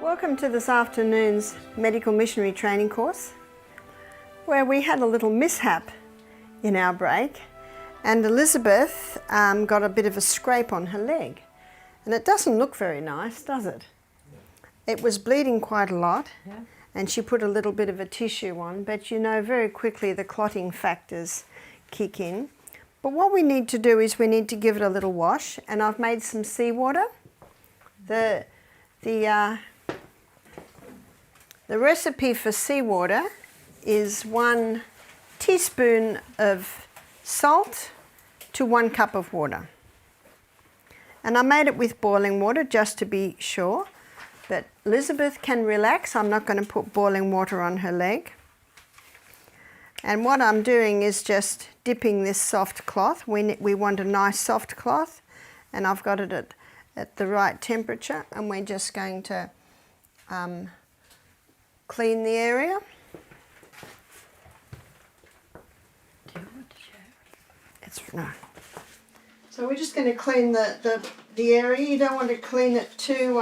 Welcome to this afternoon's medical missionary training course, where we had a little mishap in our break, and Elizabeth got a bit of a scrape on her leg, and it doesn't look very nice, does it? It was bleeding quite a lot, and she put a little bit of a tissue on, but you know very quickly the clotting factors kick in. But what we need to do is we need to give it a little wash, and I've made some seawater. The recipe for seawater is 1 teaspoon of salt to 1 cup of water. And I made it with boiling water just to be sure. But Elizabeth can relax. I'm not going to put boiling water on her leg. And what I'm doing is just dipping this soft cloth. We want a nice soft cloth, and I've got it at the right temperature, and we're just going to clean the area. Do you want to show? It's no. So we're just going to clean the area. You don't want to clean it too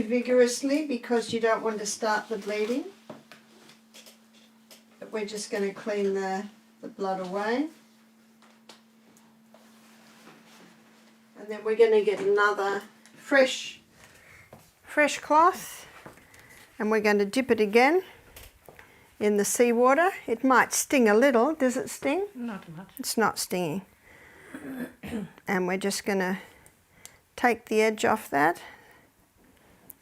vigorously because you don't want to start the bleeding. But we're just going to clean the blood away. And then we're going to get another fresh cloth, and we're going to dip it again in the seawater. It might sting a little. Does it sting? Not much. It's not stinging. And we're just going to take the edge off that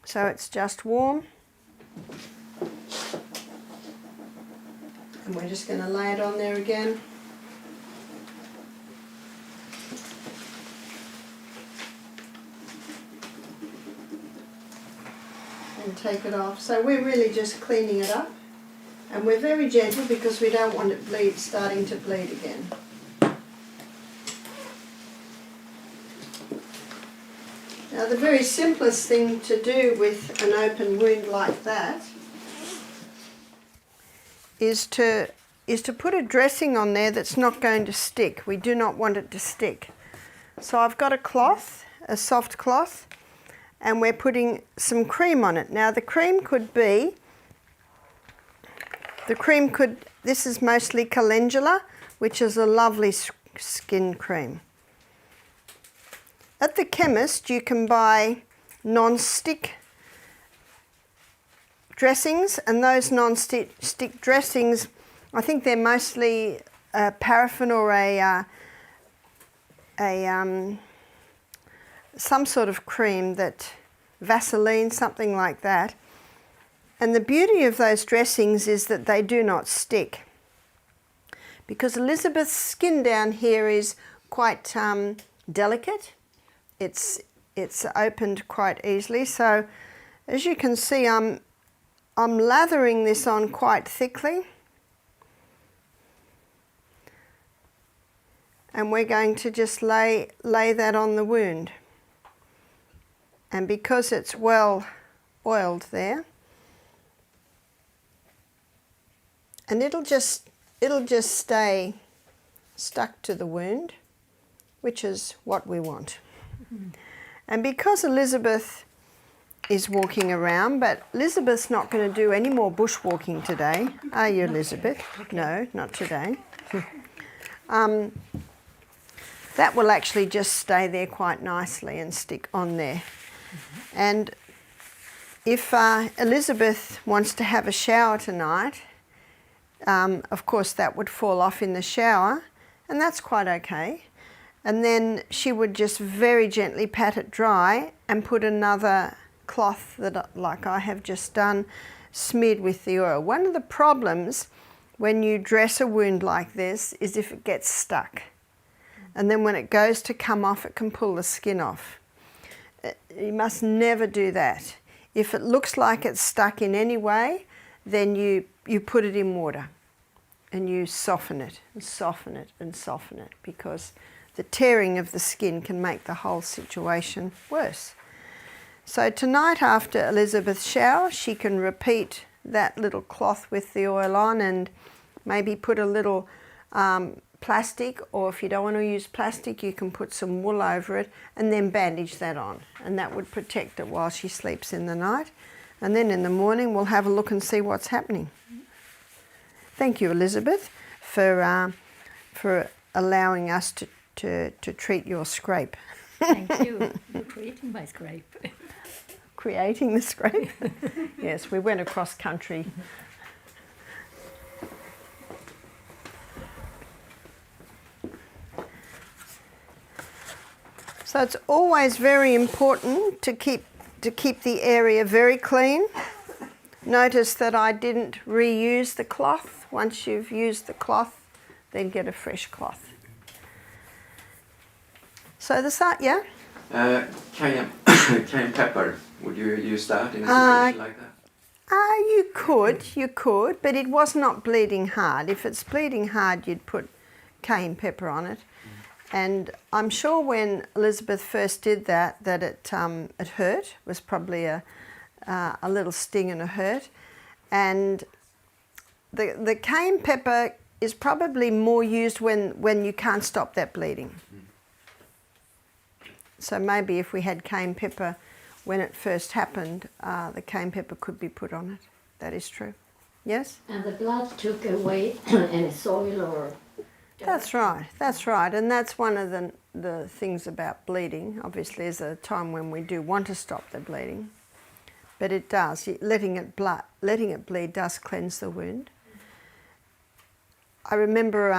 so it's just warm. And we're just going to lay it on there again. And take it off. So we're really just cleaning it up, and we're very gentle because we don't want it starting to bleed again. Now the very simplest thing to do with an open wound like that is to put a dressing on there that's not going to stick. We do not want it to stick. So I've got a cloth, a soft cloth, and we're putting some cream on it. Now the cream could, this is mostly calendula, which is a lovely skin cream. At the chemist you can buy non-stick dressings, and those non-stick dressings, I think they're mostly paraffin or some sort of cream, that Vaseline, something like that. And the beauty of those dressings is that they do not stick, because Elizabeth's skin down here is quite delicate. It's opened quite easily. So as you can see, I'm lathering this on quite thickly, and we're going to just lay that on the wound. And because it's well oiled there, and it'll just stay stuck to the wound, which is what we want. And because Elizabeth is walking around, but Elizabeth's not going to do any more bushwalking today, are you, Elizabeth? Okay. No, not today. That will actually just stay there quite nicely and stick on there. And if Elizabeth wants to have a shower tonight, of course that would fall off in the shower, and that's quite okay. And then she would just very gently pat it dry and put another cloth, that, like I have just done, smeared with the oil. One of the problems when you dress a wound like this is if it gets stuck. And then when it goes to come off, it can pull the skin off. You must never do that. If it looks like it's stuck in any way, then you put it in water and you soften it and soften it and soften it, because the tearing of the skin can make the whole situation worse. So tonight, after Elizabeth's shower, she can repeat that little cloth with the oil on, and maybe put a little plastic, or if you don't want to use plastic, you can put some wool over it and then bandage that on, and that would protect it while she sleeps in the night. And then in the morning we'll have a look and see what's happening. Thank you, Elizabeth, for allowing us to treat your scrape. Thank you for creating my scrape. Creating the scrape? Yes, we went across country. So it's always very important to keep the area very clean. Notice that I didn't reuse the cloth. Once you've used the cloth, then get a fresh cloth. So yeah? Cayenne pepper, would you use that in a situation like that? You could, but it was not bleeding hard. If it's bleeding hard, you'd put cayenne pepper on it. And I'm sure when Elizabeth first did that it hurt. It was probably a little sting and a hurt. And the cayenne pepper is probably more used when you can't stop that bleeding. So maybe if we had cayenne pepper when it first happened, the cayenne pepper could be put on it. That is true. Yes? And the blood took away any soil or... That's right, and that's one of the things about bleeding. Obviously, there's a time when we do want to stop the bleeding, but it does. Letting it bleed does cleanse the wound. I remember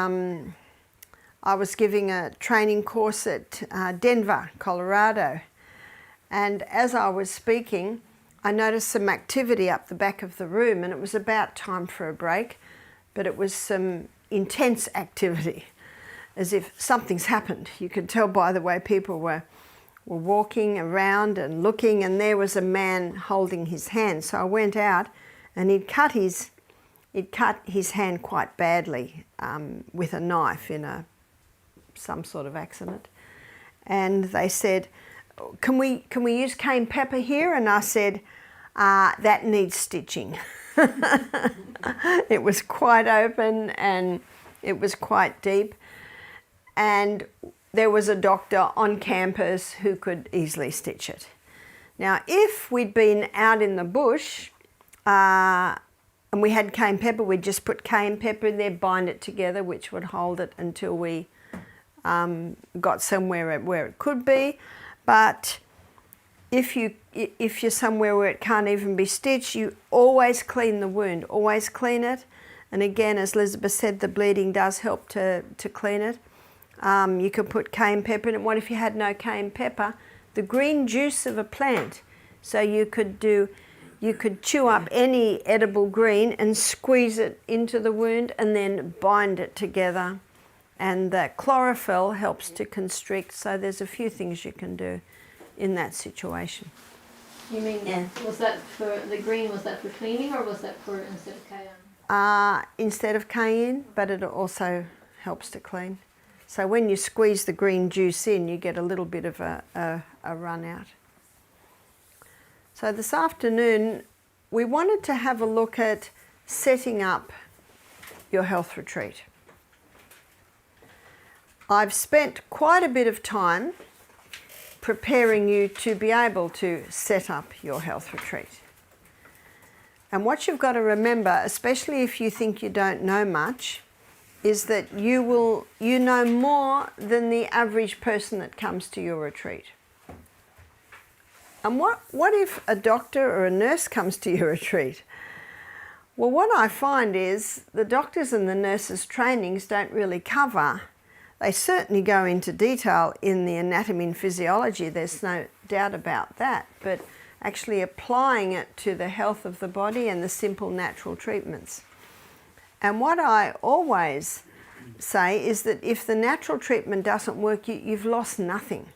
I was giving a training course at Denver, Colorado, and as I was speaking, I noticed some activity up the back of the room, and it was about time for a break, but it was some intense activity, as if something's happened. You could tell by the way people were walking around and looking, and there was a man holding his hand. So I went out, and he'd cut his hand quite badly with a knife in some sort of accident. And they said, can we use cayenne pepper here? And I said, that needs stitching. It was quite open and it was quite deep, and there was a doctor on campus who could easily stitch it. Now, if we'd been out in the bush and we had cayenne pepper, we'd just put cayenne pepper in there, bind it together, which would hold it until we got somewhere where it could be. But if you're somewhere where it can't even be stitched, you always clean the wound, always clean it. And again, as Elizabeth said, the bleeding does help to clean it. You could put cayenne pepper in it. What if you had no cayenne pepper? The green juice of a plant. So you could chew up any edible green and squeeze it into the wound and then bind it together. And the chlorophyll helps to constrict. So there's a few things you can do in that situation. You mean, yeah. Was that for the green, was that for cleaning, or was that for instead of cayenne? Instead of cayenne, but it also helps to clean. So when you squeeze the green juice in, you get a little bit of a run out. So this afternoon, we wanted to have a look at setting up your health retreat. I've spent quite a bit of time preparing you to be able to set up your health retreat. And what you've got to remember, especially if you think you don't know much, is that you know more than the average person that comes to your retreat. And what if a doctor or a nurse comes to your retreat? Well, what I find is the doctors and the nurses' trainings don't really cover. They certainly go into detail in the anatomy and physiology, there's no doubt about that, but actually applying it to the health of the body and the simple natural treatments. And what I always say is that if the natural treatment doesn't work, you've lost nothing,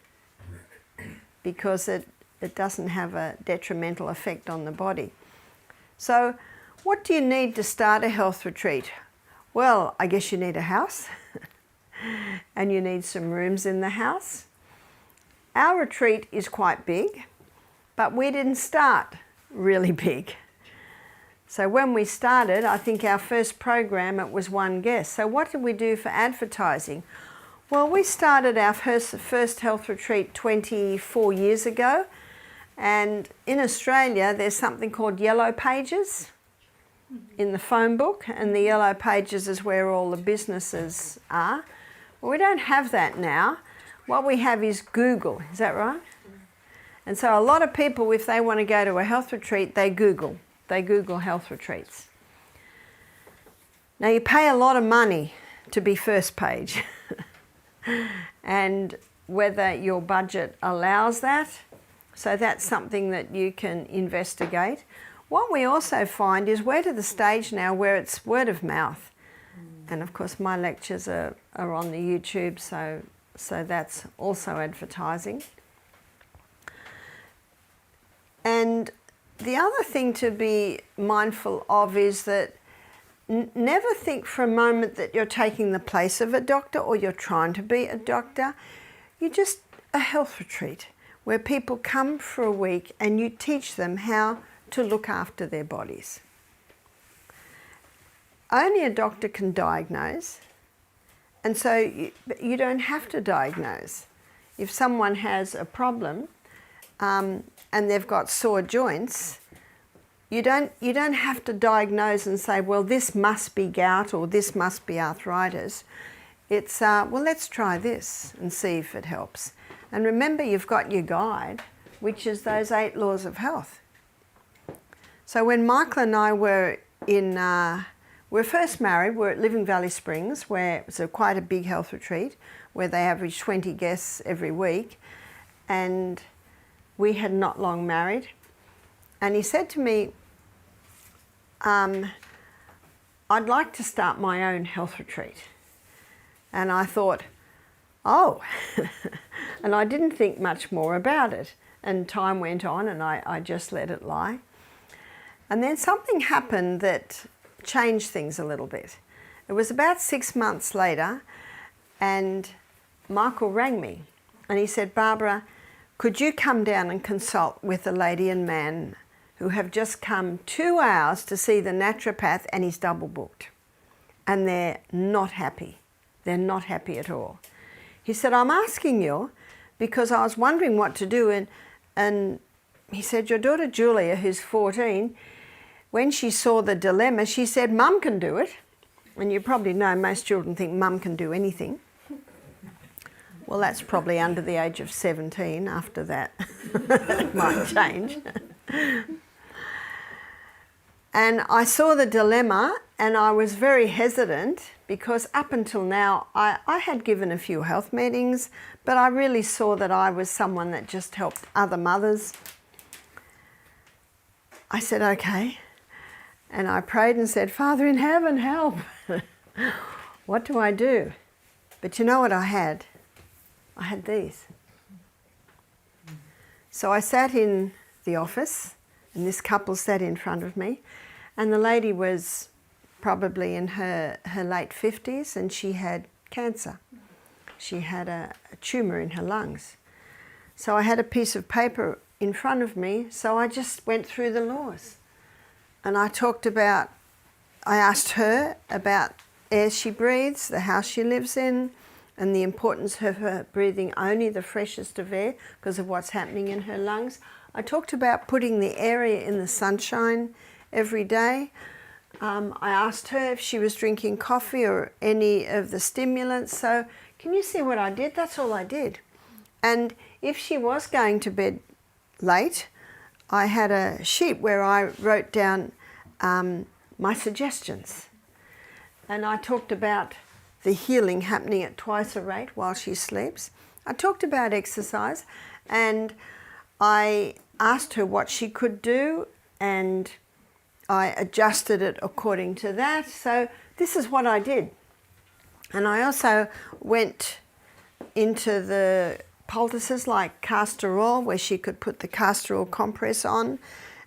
because it doesn't have a detrimental effect on the body. So what do you need to start a health retreat? Well, I guess you need a house and you need some rooms in the house. Our retreat is quite big, but we didn't start really big. So when we started, I think our first program, it was one guest. So what did we do for advertising? Well, we started our first health retreat 24 years ago. And in Australia, there's something called Yellow Pages in the phone book. And the Yellow Pages is where all the businesses are. Well, we don't have that now. What we have is Google. Is that right? And so a lot of people, if they want to go to a health retreat, they Google. They Google health retreats. Now you pay a lot of money to be first page. And whether your budget allows that, so that's something that you can investigate. What we also find is we're to the stage now where it's word of mouth. And of course my lectures are on the YouTube, so that's also advertising. And the other thing to be mindful of is that never think for a moment that you're taking the place of a doctor or you're trying to be a doctor. You're just a health retreat where people come for a week and you teach them how to look after their bodies. Only a doctor can diagnose, and so you don't have to diagnose. If someone has a problem, and they've got sore joints, you don't have to diagnose and say, well, this must be gout or this must be arthritis. It's, well, let's try this and see if it helps. And remember, you've got your guide, which is those 8 laws of health. So when Michael and I were we're first married, we're at Living Valley Springs, where it's quite a big health retreat, where they average 20 guests every week. And we had not long married, and he said to me, I'd like to start my own health retreat. And I thought, oh, and I didn't think much more about it. And time went on and I just let it lie. And then something happened that changed things a little bit. It was about 6 months later, and Michael rang me and he said, Barbara, could you come down and consult with a lady and man who have just come 2 hours to see the naturopath, and he's double booked. And they're not happy. They're not happy at all. He said, I'm asking you because I was wondering what to do. And he said, your daughter Julia, who's 14, when she saw the dilemma, she said, Mum can do it. And you probably know most children think Mum can do anything. Well, that's probably under the age of 17. After that, it might change. And I saw the dilemma and I was very hesitant because up until now I had given a few health meetings, but I really saw that I was someone that just helped other mothers. I said, okay. And I prayed and said, Father in heaven, help. What do I do? But you know what I had? I had these. So I sat in the office and this couple sat in front of me, and the lady was probably in her late 50s and she had cancer. She had a tumour in her lungs. So I had a piece of paper in front of me, so I just went through the laws. And I asked her about air she breathes, the house she lives in, and the importance of her breathing only the freshest of air because of what's happening in her lungs. I talked about putting the area in the sunshine every day. I asked her if she was drinking coffee or any of the stimulants. So can you see what I did? That's all I did. And if she was going to bed late, I had a sheet where I wrote down my suggestions. And I talked about the healing happening at twice a rate while she sleeps. I talked about exercise and I asked her what she could do and I adjusted it according to that. So this is what I did. And I also went into the poultices like castor oil, where she could put the castor oil compress on.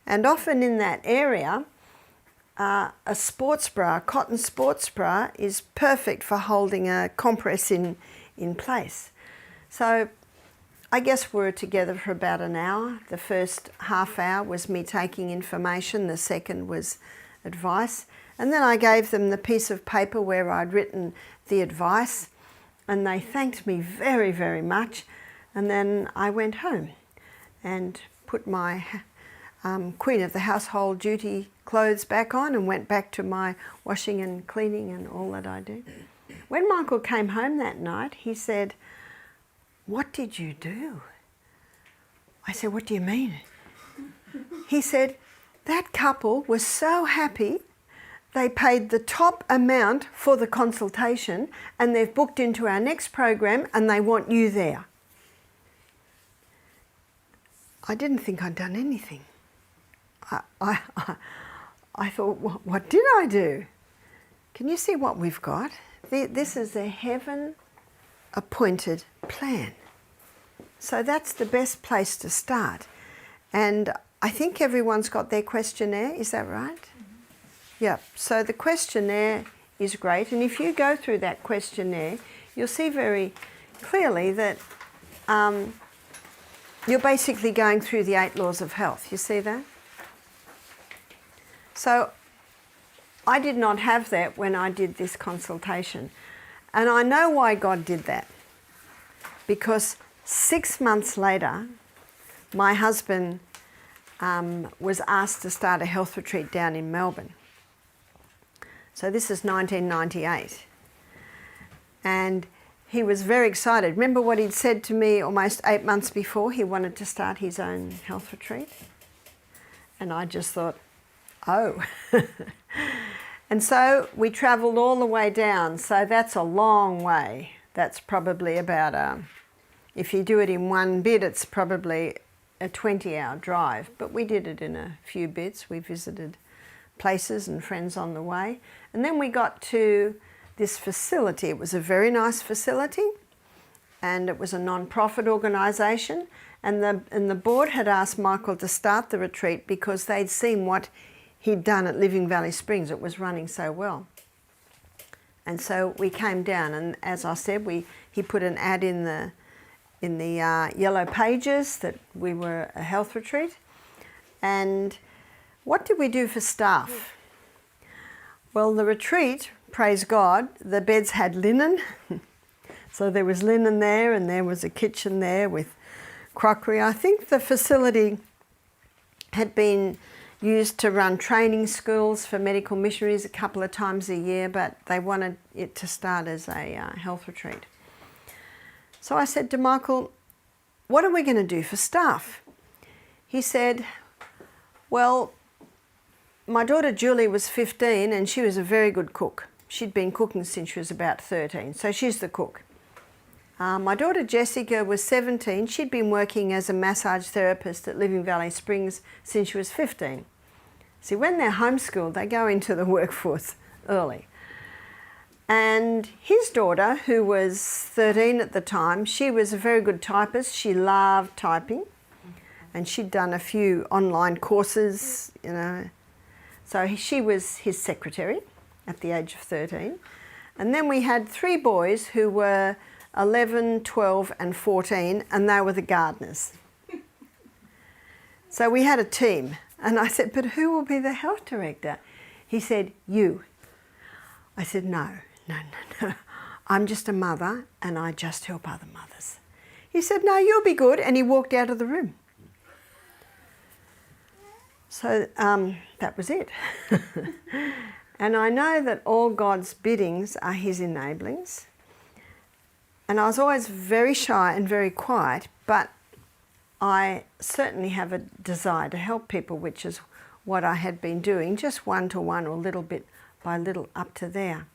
And often in that area, a sports bra, a cotton sports bra, is perfect for holding a compress in place. So I guess we were together for about an hour. The first half hour was me taking information. The second was advice. And then I gave them the piece of paper where I'd written the advice, and they thanked me very, very much. And then I went home and put my Queen of the Household duty clothes back on and went back to my washing and cleaning and all that I do. When Michael came home that night, he said, "What did you do?" I said, "What do you mean?" He said, "That couple was so happy, they paid the top amount for the consultation and they've booked into our next program and they want you there." I didn't think I'd done anything. I thought, what did I do? Can you see what we've got? This is a heaven-appointed plan. So that's the best place to start. And I think everyone's got their questionnaire, is that right? Mm-hmm. Yeah, so the questionnaire is great. And if you go through that questionnaire, you'll see very clearly that you're basically going through the 8 laws of health. You see that? So I did not have that when I did this consultation. And I know why God did that. Because 6 months later, my husband was asked to start a health retreat down in Melbourne. So this is 1998. And he was very excited. Remember what he'd said to me almost 8 months before? He wanted to start his own health retreat. And I just thought, oh. And so we travelled all the way down. So that's a long way. That's probably about, if you do it in one bit, it's probably a 20-hour drive. But we did it in a few bits. We visited places and friends on the way. And then we got to this facility. It was a very nice facility, and it was a non-profit organisation. And the board had asked Michael to start the retreat because they'd seen what he'd done at Living Valley Springs. It was running so well. And so we came down, and as I said, he put an ad in the yellow pages that we were a health retreat. And what did we do for staff? Well, the retreat, praise God, the beds had linen. So there was linen there, and there was a kitchen there with crockery. I think the facility had been used to run training schools for medical missionaries a couple of times a year, but they wanted it to start as a health retreat. So I said to Michael, what are we going to do for staff? He said, well, my daughter Julie was 15 and she was a very good cook. She'd been cooking since she was about 13, so she's the cook. My daughter Jessica was 17. She'd been working as a massage therapist at Living Valley Springs since she was 15. See, when they're homeschooled, they go into the workforce early. And his daughter, who was 13 at the time, she was a very good typist. She loved typing, and she'd done a few online courses, you know. So she was his secretary at the age of 13. And then we had 3 boys who were 11, 12 and 14, and they were the gardeners. So we had a team, and I said, but who will be the health director? He said, you. I said, no. I'm just a mother and I just help other mothers. He said, no, you'll be good, and he walked out of the room. So that was it. And I know that all God's biddings are his enablings. And I was always very shy and very quiet, but I certainly have a desire to help people, which is what I had been doing, just one-to-one or little bit by little up to there.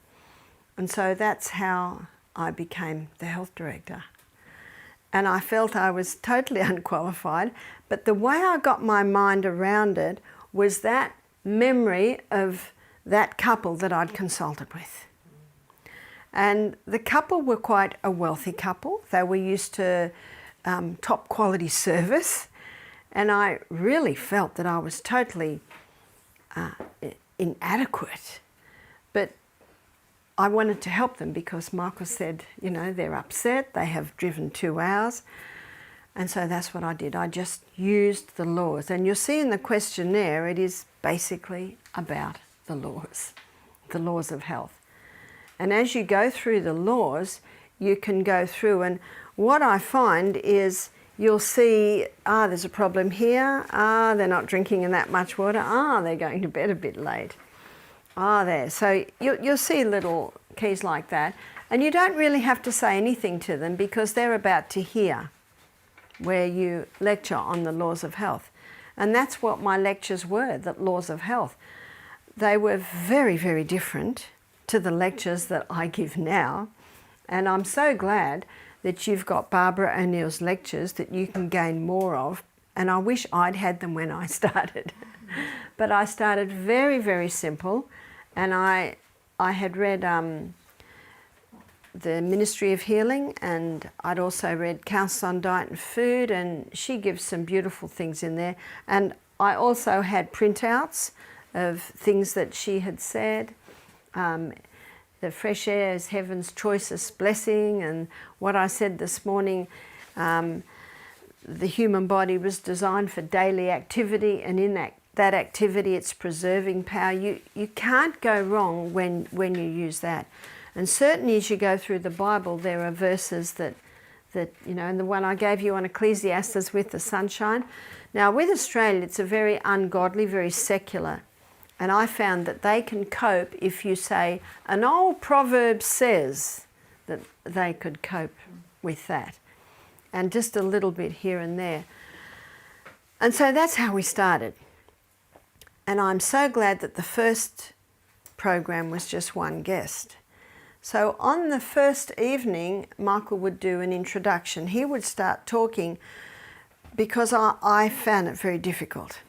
And so that's how I became the health director. And I felt I was totally unqualified, but the way I got my mind around it was that memory of that couple that I'd consulted with. And the couple were quite a wealthy couple. They were used to top quality service. And I really felt that I was totally inadequate. But I wanted to help them because Michael said, you know, they're upset, they have driven 2 hours. And so that's what I did. I just used the laws. And you'll see in the questionnaire, it is basically about the laws of health. And as you go through the laws, you can go through, and what I find is you'll see, there's a problem here, they're not drinking in that much water, they're going to bed a bit late, there. So you'll see little keys like that, and you don't really have to say anything to them because they're about to hear where you lecture on the laws of health. And that's what my lectures were, the laws of health. They were very, very different to the lectures that I give now. And I'm so glad that you've got Barbara O'Neill's lectures that you can gain more of. And I wish I'd had them when I started. But I started very, very simple. And I had read the Ministry of Healing, and I'd also read Counsel on Diet and Food, and she gives some beautiful things in there. And I also had printouts of things that she had said. The fresh air is heaven's choicest blessing, and what I said this morning, the human body was designed for daily activity, and in that activity it's preserving power. You can't go wrong when you use that. And certainly as you go through the Bible, there are verses that and the one I gave you on Ecclesiastes with the sunshine. Now with Australia, it's a very ungodly, very secular. And I found that they can cope if you say, an old proverb says, that they could cope with that. And just a little bit here and there. And so that's how we started. And I'm so glad that the first program was just one guest. So on the first evening, Michael would do an introduction. He would start talking because I found it very difficult.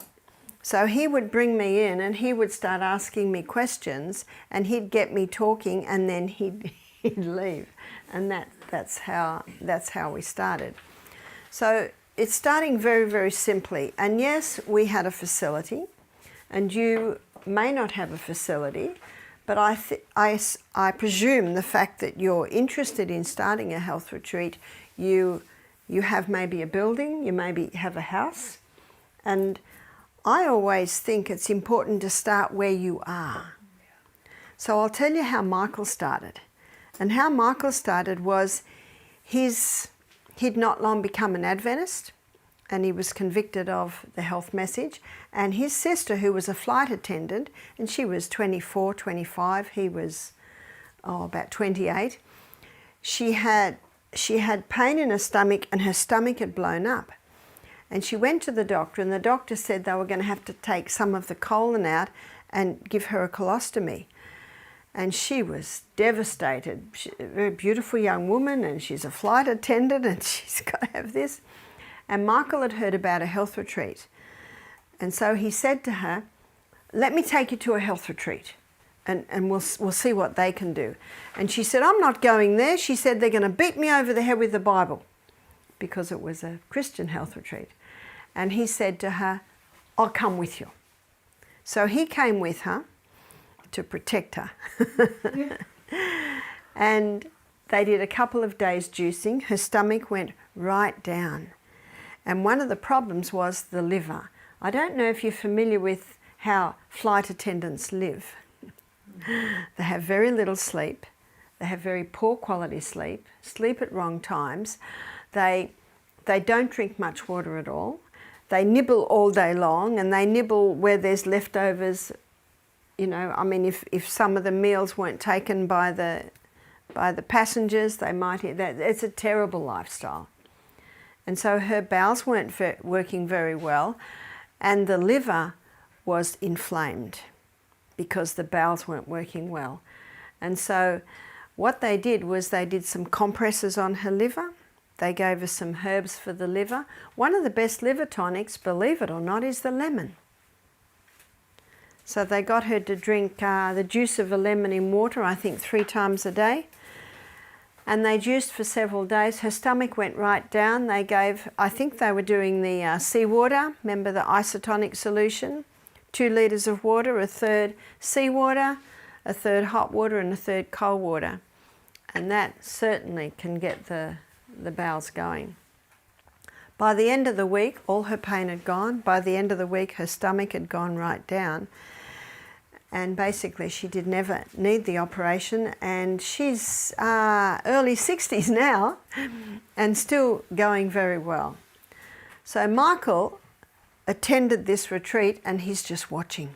So he would bring me in and he would start asking me questions, and he'd get me talking, and then he'd leave. And that's how we started. So it's starting very, very simply. And yes, we had a facility, and you may not have a facility, but I presume the fact that you're interested in starting a health retreat, you have maybe a building, you maybe have a house, and I always think it's important to start where you are. So I'll tell you how Michael started. And how Michael started was he'd not long become an Adventist, and he was convicted of the health message. And his sister, who was a flight attendant, and she was 24, 25, he was about 28, she had pain in her stomach, and her stomach had blown up. And she went to the doctor, and the doctor said they were going to have to take some of the colon out and give her a colostomy. And she was devastated. She's a very beautiful young woman, and she's a flight attendant, and she's got to have this. And Michael had heard about a health retreat. And so he said to her, let me take you to a health retreat, and we'll see what they can do. And she said, I'm not going there. She said, they're going to beat me over the head with the Bible, because it was a Christian health retreat. And he said to her, I'll come with you. So he came with her to protect her. And they did a couple of days juicing. Her stomach went right down. And one of the problems was the liver. I don't know if you're familiar with how flight attendants live. They have very little sleep. They have very poor quality sleep at wrong times. They don't drink much water at all. They nibble all day long, and they nibble where there's leftovers. I mean, if some of the meals weren't taken by the passengers, they might eat that. It's a terrible lifestyle. And so her bowels weren't working very well, and the liver was inflamed because the bowels weren't working well. And so what they did was they did some compresses on her liver. They gave her some herbs for the liver. One of the best liver tonics, believe it or not, is the lemon. So they got her to drink the juice of a lemon in water, I think 3 times a day. And they juiced for several days. Her stomach went right down. They gave, I think they were doing the seawater, remember the isotonic solution? 2 litres of water, a third seawater, a third hot water, and a third cold water. And that certainly can get the bowels going. By the end of the week, all her pain had gone. By the end of the week, her stomach had gone right down. And basically she did never need the operation, and she's early 60s now and still going very well. So Michael attended this retreat and he's just watching.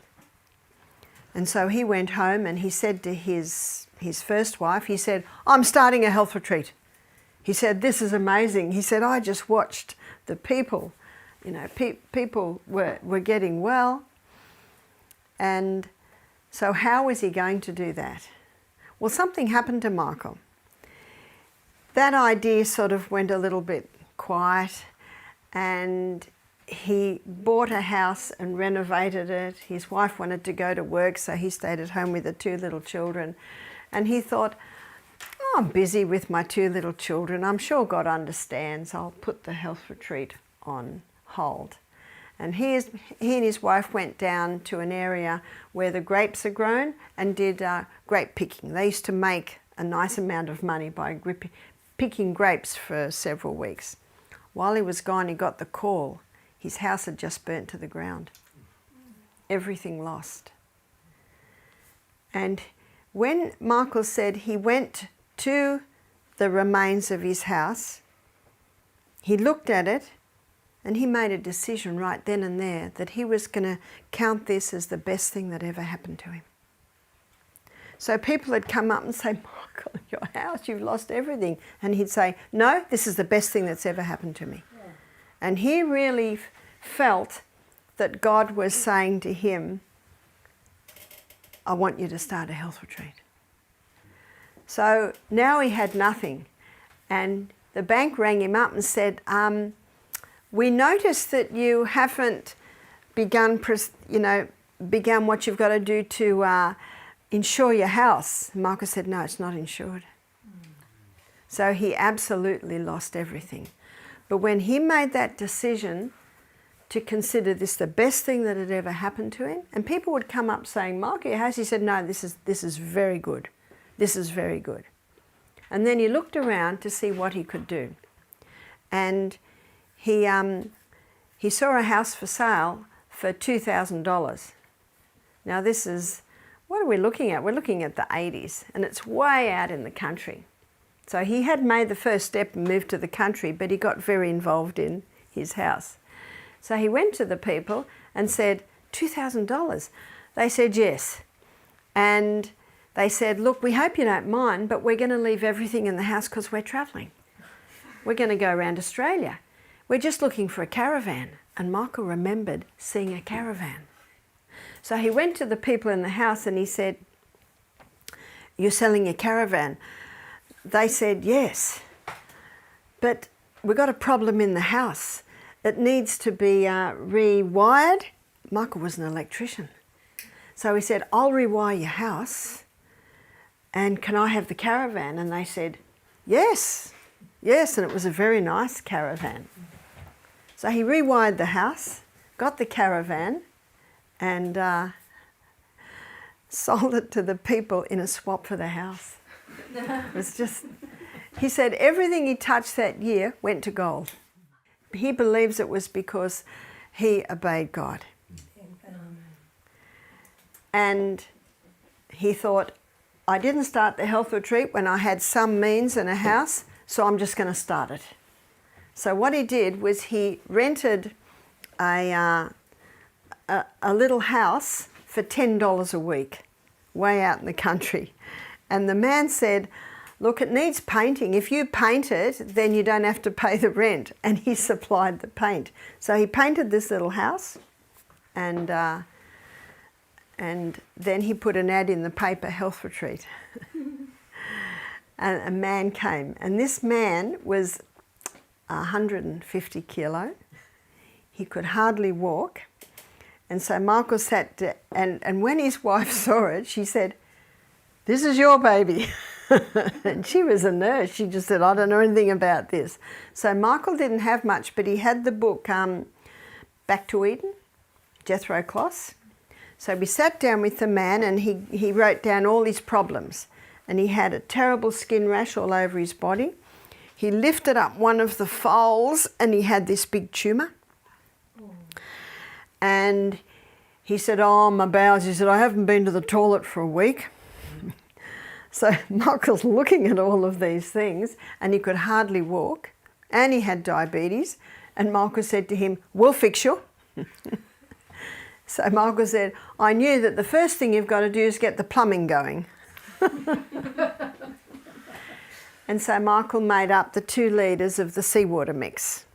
And so he went home and he said to his first wife, he said, I'm starting a health retreat. He said, this is amazing. He said, I just watched the people, you know, people were getting well. And so how was he going to do that? Well, something happened to Michael. That idea sort of went a little bit quiet, and he bought a house and renovated it. His wife wanted to go to work, so he stayed at home with the 2 little children. And he thought, oh, I'm busy with my 2 little children. I'm sure God understands. I'll put the health retreat on hold. And he and his wife went down to an area where the grapes are grown and did grape picking. They used to make a nice amount of money by picking grapes for several weeks. While he was gone, he got the call. His house had just burnt to the ground. Everything lost. And when Michael said he went to the remains of his house, he looked at it and he made a decision right then and there that he was going to count this as the best thing that ever happened to him. So people had come up and say, Michael, your house, you've lost everything. And he'd say, no, this is the best thing that's ever happened to me. Yeah. And he really felt that God was saying to him, I want you to start a health retreat. So now he had nothing. And the bank rang him up and said, we noticed that you haven't begun what you've got to do to insure your house. And Michael said, no, it's not insured. So he absolutely lost everything. But when he made that decision to consider this the best thing that had ever happened to him, and people would come up saying, Michael, your house, he said, no, this is very good. This is very good. And then he looked around to see what he could do. And he saw a house for sale for $2,000. Now this is, what are we looking at? We're looking at the 80s, and it's way out in the country. So he had made the first step and moved to the country, but he got very involved in his house. So he went to the people and said, $2,000. They said yes. And they said, look, we hope you don't mind, but we're going to leave everything in the house because we're travelling. We're going to go around Australia. We're just looking for a caravan. And Michael remembered seeing a caravan. So he went to the people in the house and he said, you're selling a caravan? They said, yes. But we've got a problem in the house. It needs to be rewired. Michael was an electrician. So he said, I'll rewire your house and can I have the caravan? And they said, yes, yes. And it was a very nice caravan. So he rewired the house, got the caravan, and sold it to the people in a swap for the house. It was just, he said everything he touched that year went to gold. He believes it was because he obeyed God. And he thought, I didn't start the health retreat when I had some means and a house, so I'm just going to start it. So what he did was he rented a little house for $10 a week, way out in the country. And the man said, look, it needs painting. If you paint it, then you don't have to pay the rent. And he supplied the paint. So he painted this little house, and then he put an ad in the paper, health retreat. And a man came. And this man was 150 kilo. He could hardly walk. And so Michael sat, and when his wife saw it, she said, this is your baby. And she was a nurse. She just said, I don't know anything about this. So Michael didn't have much, but he had the book, Back to Eden, Jethro Kloss. So we sat down with the man and he wrote down all his problems. And he had a terrible skin rash all over his body. He lifted up one of the folds and he had this big tumour. And he said, oh, my bowels. He said, I haven't been to the toilet for a week. So Michael's looking at all of these things, and he could hardly walk, and he had diabetes. And Michael said to him, we'll fix you. So Michael said, I knew that the first thing you've got to do is get the plumbing going. And so Michael made up the 2 litres of the seawater mix.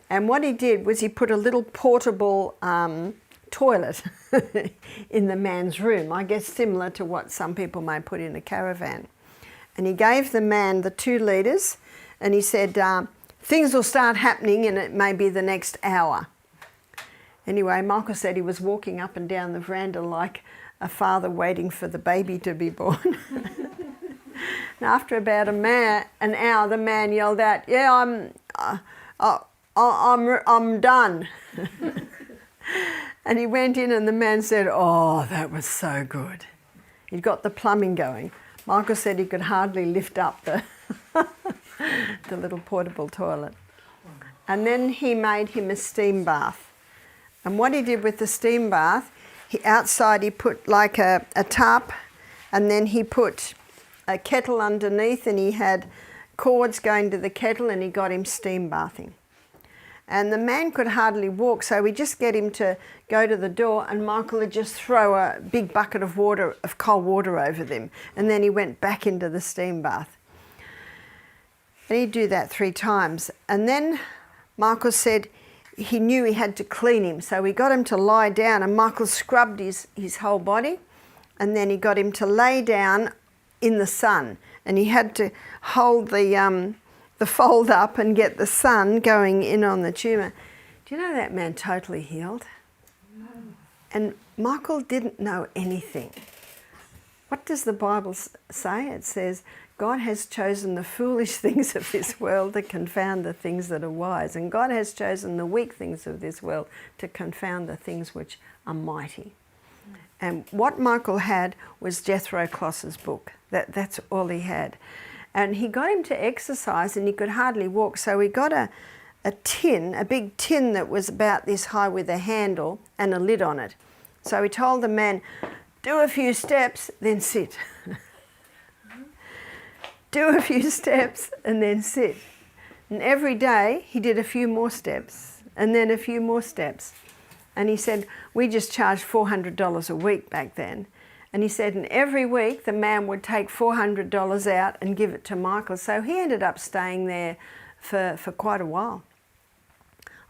And what he did was he put a little portable toilet in the man's room, I guess similar to what some people may put in a caravan. And he gave the man the 2 litres, and he said, things will start happening in it maybe the next hour. Anyway, Michael said he was walking up and down the veranda like a father waiting for the baby to be born. And after about an hour, the man yelled out, yeah, I'm done. And he went in, and the man said, oh, that was so good. He'd got the plumbing going. Michael said he could hardly lift up the, the little portable toilet. And then he made him a steam bath. And what he did with the steam bath, outside he put like a tarp, and then he put a kettle underneath, and he had cords going to the kettle, and he got him steam bathing. And the man could hardly walk, so we just get him to go to the door, and Michael would just throw a big bucket of water, of cold water over them, and then he went back into the steam bath. And he'd do that 3 times. And then Michael said he knew he had to clean him, so we got him to lie down, and Michael scrubbed his whole body, and then he got him to lay down in the sun, and he had to hold the fold up and get the sun going in on the tumour. Do you know that man totally healed? No. And Michael didn't know anything. What does the Bible say? It says, God has chosen the foolish things of this world to confound the things that are wise. And God has chosen the weak things of this world to confound the things which are mighty. And what Michael had was Jethro Kloss's book. That's all he had. And he got him to exercise, and he could hardly walk. So we got a big tin that was about this high with a handle and a lid on it. So he told the man, do a few steps, then sit. Do a few steps and then sit. And every day he did a few more steps and then a few more steps. And he said, we just charged $400 a week back then. And he said, and every week the man would take $400 out and give it to Michael. So he ended up staying there for quite a while.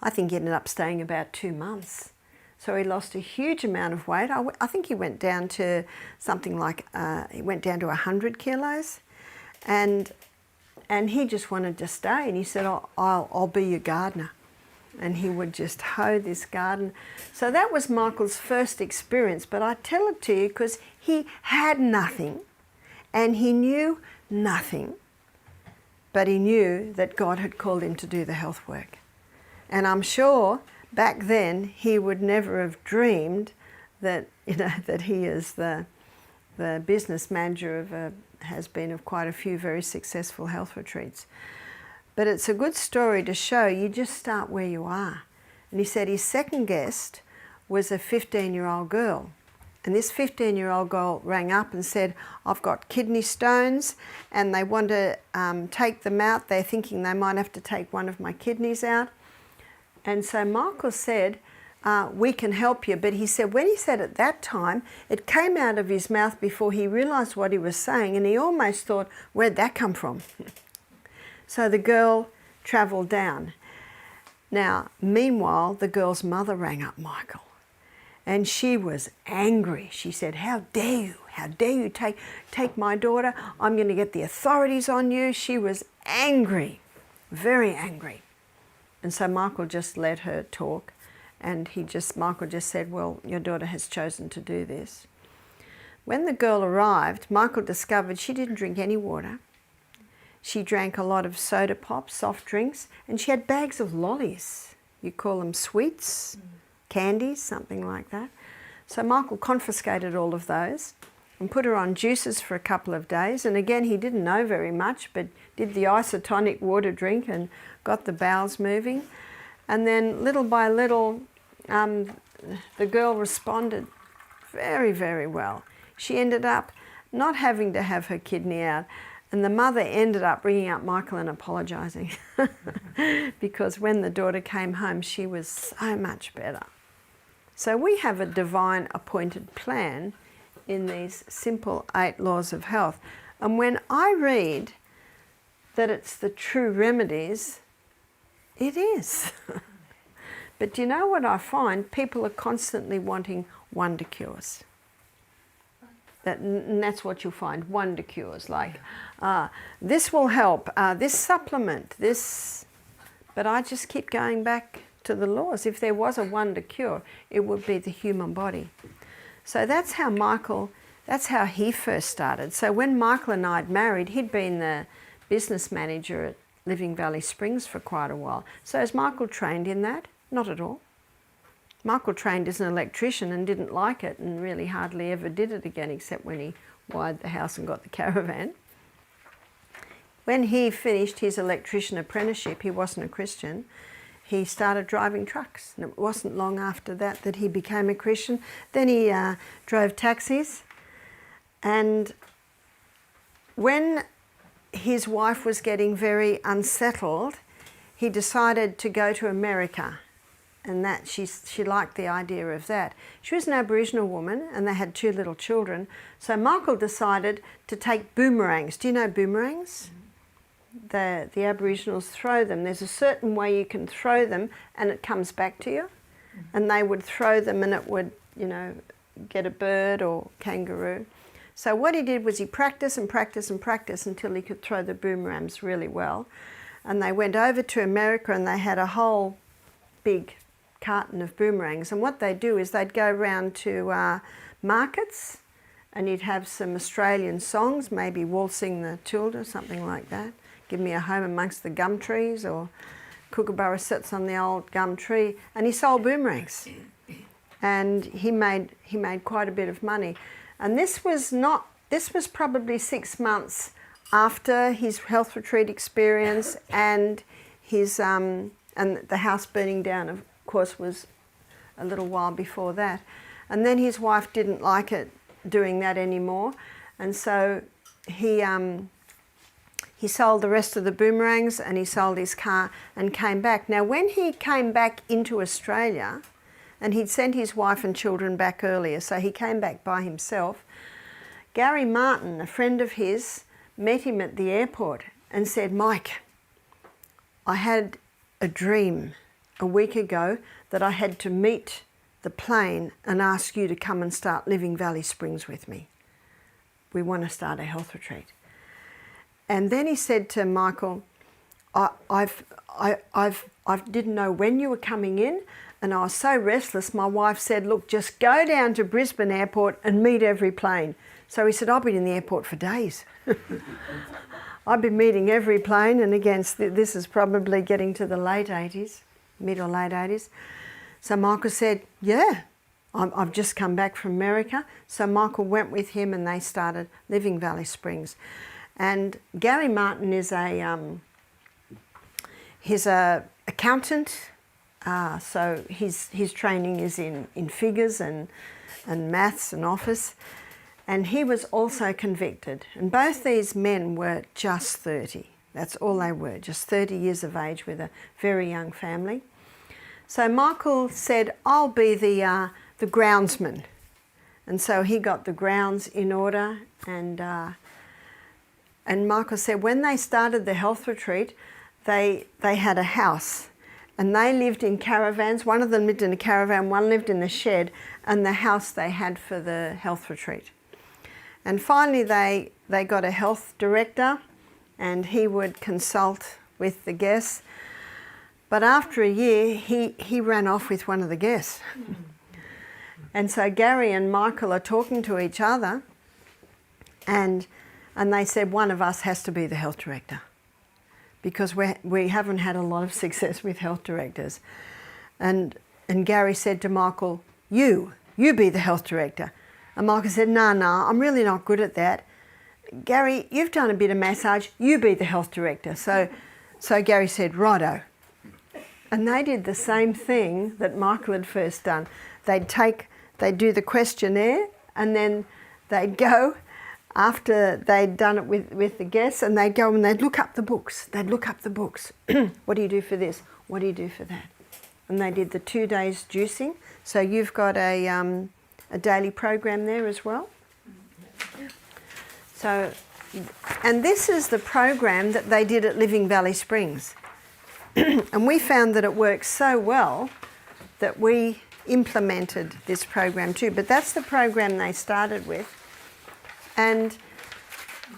I think he ended up staying about 2 months. So he lost a huge amount of weight. I think he went down to something like, he went down to 100 kilos. And he just wanted to stay. And he said, I'll be your gardener. And he would just hoe this garden. So that was Michael's first experience. But I tell it to you because he had nothing and he knew nothing. But he knew that God had called him to do the health work. And I'm sure back then he would never have dreamed that, that he is the business manager has been of quite a few very successful health retreats. But it's a good story to show you just start where you are. And he said his second guest was a 15-year-old girl. And this 15-year-old girl rang up and said, I've got kidney stones and they want to take them out. They're thinking they might have to take one of my kidneys out. And so Michael said, we can help you. But he said, when he said at that time, it came out of his mouth before he realised what he was saying, and he almost thought, where'd that come from? So the girl travelled down. Now, meanwhile, the girl's mother rang up Michael, and she was angry. She said, how dare you? How dare you take my daughter? I'm going to get the authorities on you. She was angry, very angry. And so Michael just let her talk. And Michael just said, well, your daughter has chosen to do this. When the girl arrived, Michael discovered she didn't drink any water. She drank a lot of soda pop, soft drinks, and she had bags of lollies. You call them sweets, candies, something like that. So Michael confiscated all of those and put her on juices for a couple of days. And again, he didn't know very much, but did the isotonic water drink and got the bowels moving. And then little by little, the girl responded very, very well. She ended up not having to have her kidney out, and the mother ended up ringing up Michael and apologising because when the daughter came home, she was so much better. So we have a divine appointed plan in these simple 8 laws of health. And when I read that it's the true remedies, it is. But do you know what I find? People are constantly wanting wonder cures. And that's what you'll find, wonder cures, like this will help, this supplement, this. But I just keep going back to the laws. If there was a wonder cure, it would be the human body. So that's how Michael, that's how he first started. So when Michael and I had married, he'd been the business manager at Living Valley Springs for quite a while. So is Michael trained in that? Not at all. Michael trained as an electrician and didn't like it and really hardly ever did it again, except when he wired the house and got the caravan. When he finished his electrician apprenticeship, he wasn't a Christian, he started driving trucks. And it wasn't long after that that he became a Christian. Then he drove taxis. And when his wife was getting very unsettled, he decided to go to America. And that she liked the idea of that. She was an Aboriginal woman and they had 2 little children. So Michael decided to take boomerangs. Do you know boomerangs? The Aboriginals throw them. There's a certain way you can throw them and it comes back to you. And they would throw them and it would, you know, get a bird or kangaroo. So what he did was he practiced and practiced and practiced until he could throw the boomerangs really well. And they went over to America and they had a whole big carton of boomerangs, and what they'd do is they'd go around to markets and you'd have some Australian songs, maybe Waltzing the Tilda, something like that, Give Me a Home Amongst the Gum Trees, or Kookaburra Sits on the Old Gum Tree, and he sold boomerangs and he made quite a bit of money. And this was probably 6 months after his health retreat experience and his and the house burning down, of course, was a little while before that. And then his wife didn't like it doing that anymore, and so he sold the rest of the boomerangs and he sold his car and came back. Now when he came back into Australia, and he'd sent his wife and children back earlier, so he came back by himself, Gary Martin, a friend of his, met him at the airport and said, "Mike, I had a dream a week ago that I had to meet the plane and ask you to come and start Living Valley Springs with me. We want to start a health retreat." And then he said to Michael, I didn't know when you were coming in, and I was so restless, my wife said, "Look, just go down to Brisbane Airport and meet every plane." So he said, "I've been in the airport for days." I've been meeting every plane, and again, this is probably getting to the late 80s, mid or late 80s. So Michael said, "Yeah, I've just come back from America." So Michael went with him and they started Living Valley Springs. And Gary Martin is he's a accountant, so his training is in figures and maths and office. And he was also convicted. And both these men were just 30. That's all they were, just 30 years of age with a very young family. So Michael said, "I'll be the groundsman." And so he got the grounds in order. And Michael said when they started the health retreat, they had a house. And they lived in caravans. One of them lived in a caravan, one lived in the shed, and the house they had for the health retreat. And finally they got a health director, and he would consult with the guests. But after a year, he ran off with one of the guests. And so Gary and Michael are talking to each other, and they said, one of us has to be the health director, because we haven't had a lot of success with health directors. And Gary said to Michael, you be the health director. And Michael said, no, I'm really not good at that. Gary, you've done a bit of massage, you be the health director. So Gary said, righto. And they did the same thing that Michael had first done. they'd do the questionnaire, and then they'd go after they'd done it with the guests, and they'd go and they'd look up the books. They'd look up the books. What do you do for this? What do you do for that? And they did the 2 days juicing. So you've got a daily program there as well. So, and this is the program that they did at Living Valley Springs. And we found that it worked so well that we implemented this program too. But that's the program they started with. And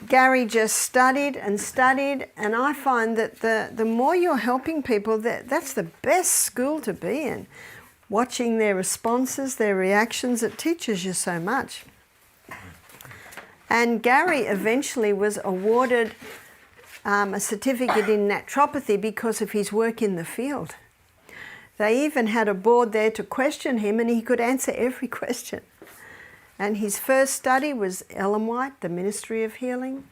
Gary just studied, and I find that the more you're helping people, that's the best school to be in. Watching their responses, their reactions, it teaches you so much. And Gary eventually was awarded a certificate in naturopathy because of his work in the field. They even had a board there to question him, and he could answer every question. And his first study was Ellen White, The Ministry of Healing,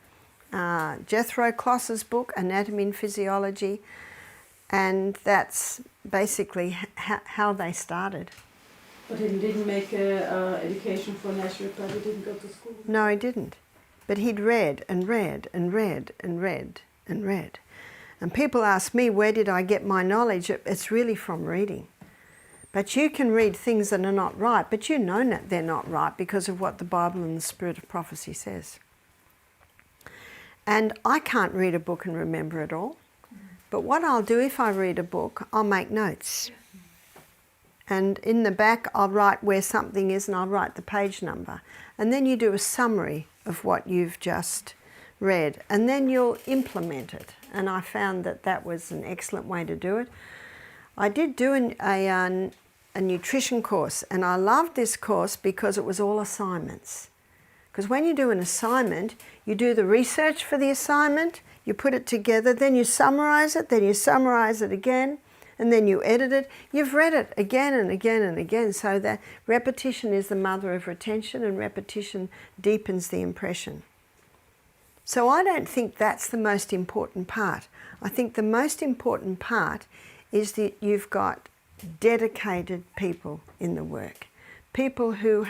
Jethro Kloss's book, Anatomy and Physiology, and that's basically how they started. But he didn't make education for naturopathy, didn't go to school? No, he didn't. But he'd read and read and read and read and read. And people ask me, where did I get my knowledge? It's really from reading. But you can read things that are not right, but you know that they're not right because of what the Bible and the Spirit of prophecy says. And I can't read a book and remember it all. But what I'll do if I read a book, I'll make notes. And in the back, I'll write where something is, and I'll write the page number. And then you do a summary of what you've just read, and then you'll implement it. And I found that that was an excellent way to do it. I did do a nutrition course, and I loved this course because it was all assignments. Because when you do an assignment, you do the research for the assignment, you put it together, then you summarize it, then you summarize it again, and then you edit it. You've read it again and again and again, so that repetition is the mother of retention, and repetition deepens the impression. So I don't think that's the most important part. I think the most important part is that you've got dedicated people in the work, people who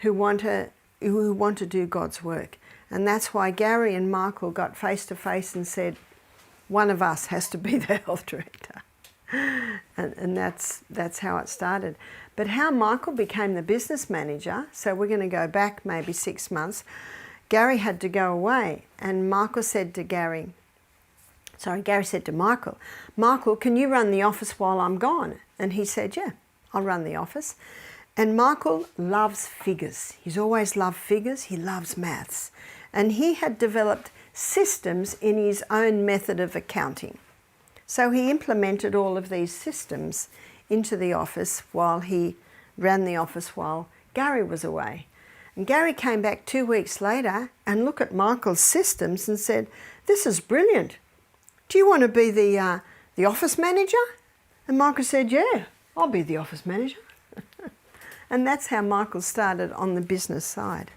want to do God's work. And that's why Gary and Michael got face to face and said, one of us has to be the health director. And that's how it started. But how Michael became the business manager, so we're going to go back maybe 6 months, Gary had to go away, and Gary said to Michael, Michael, can you run the office while I'm gone? And he said, yeah, I'll run the office. And Michael loves figures. He's always loved figures. He loves maths. And he had developed systems in his own method of accounting. So he implemented all of these systems into the office while he ran the office while Gary was away. And Gary came back 2 weeks later and looked at Michael's systems and said, this is brilliant. Do you want to be the office manager? And Michael said, yeah, I'll be the office manager. And that's how Michael started on the business side.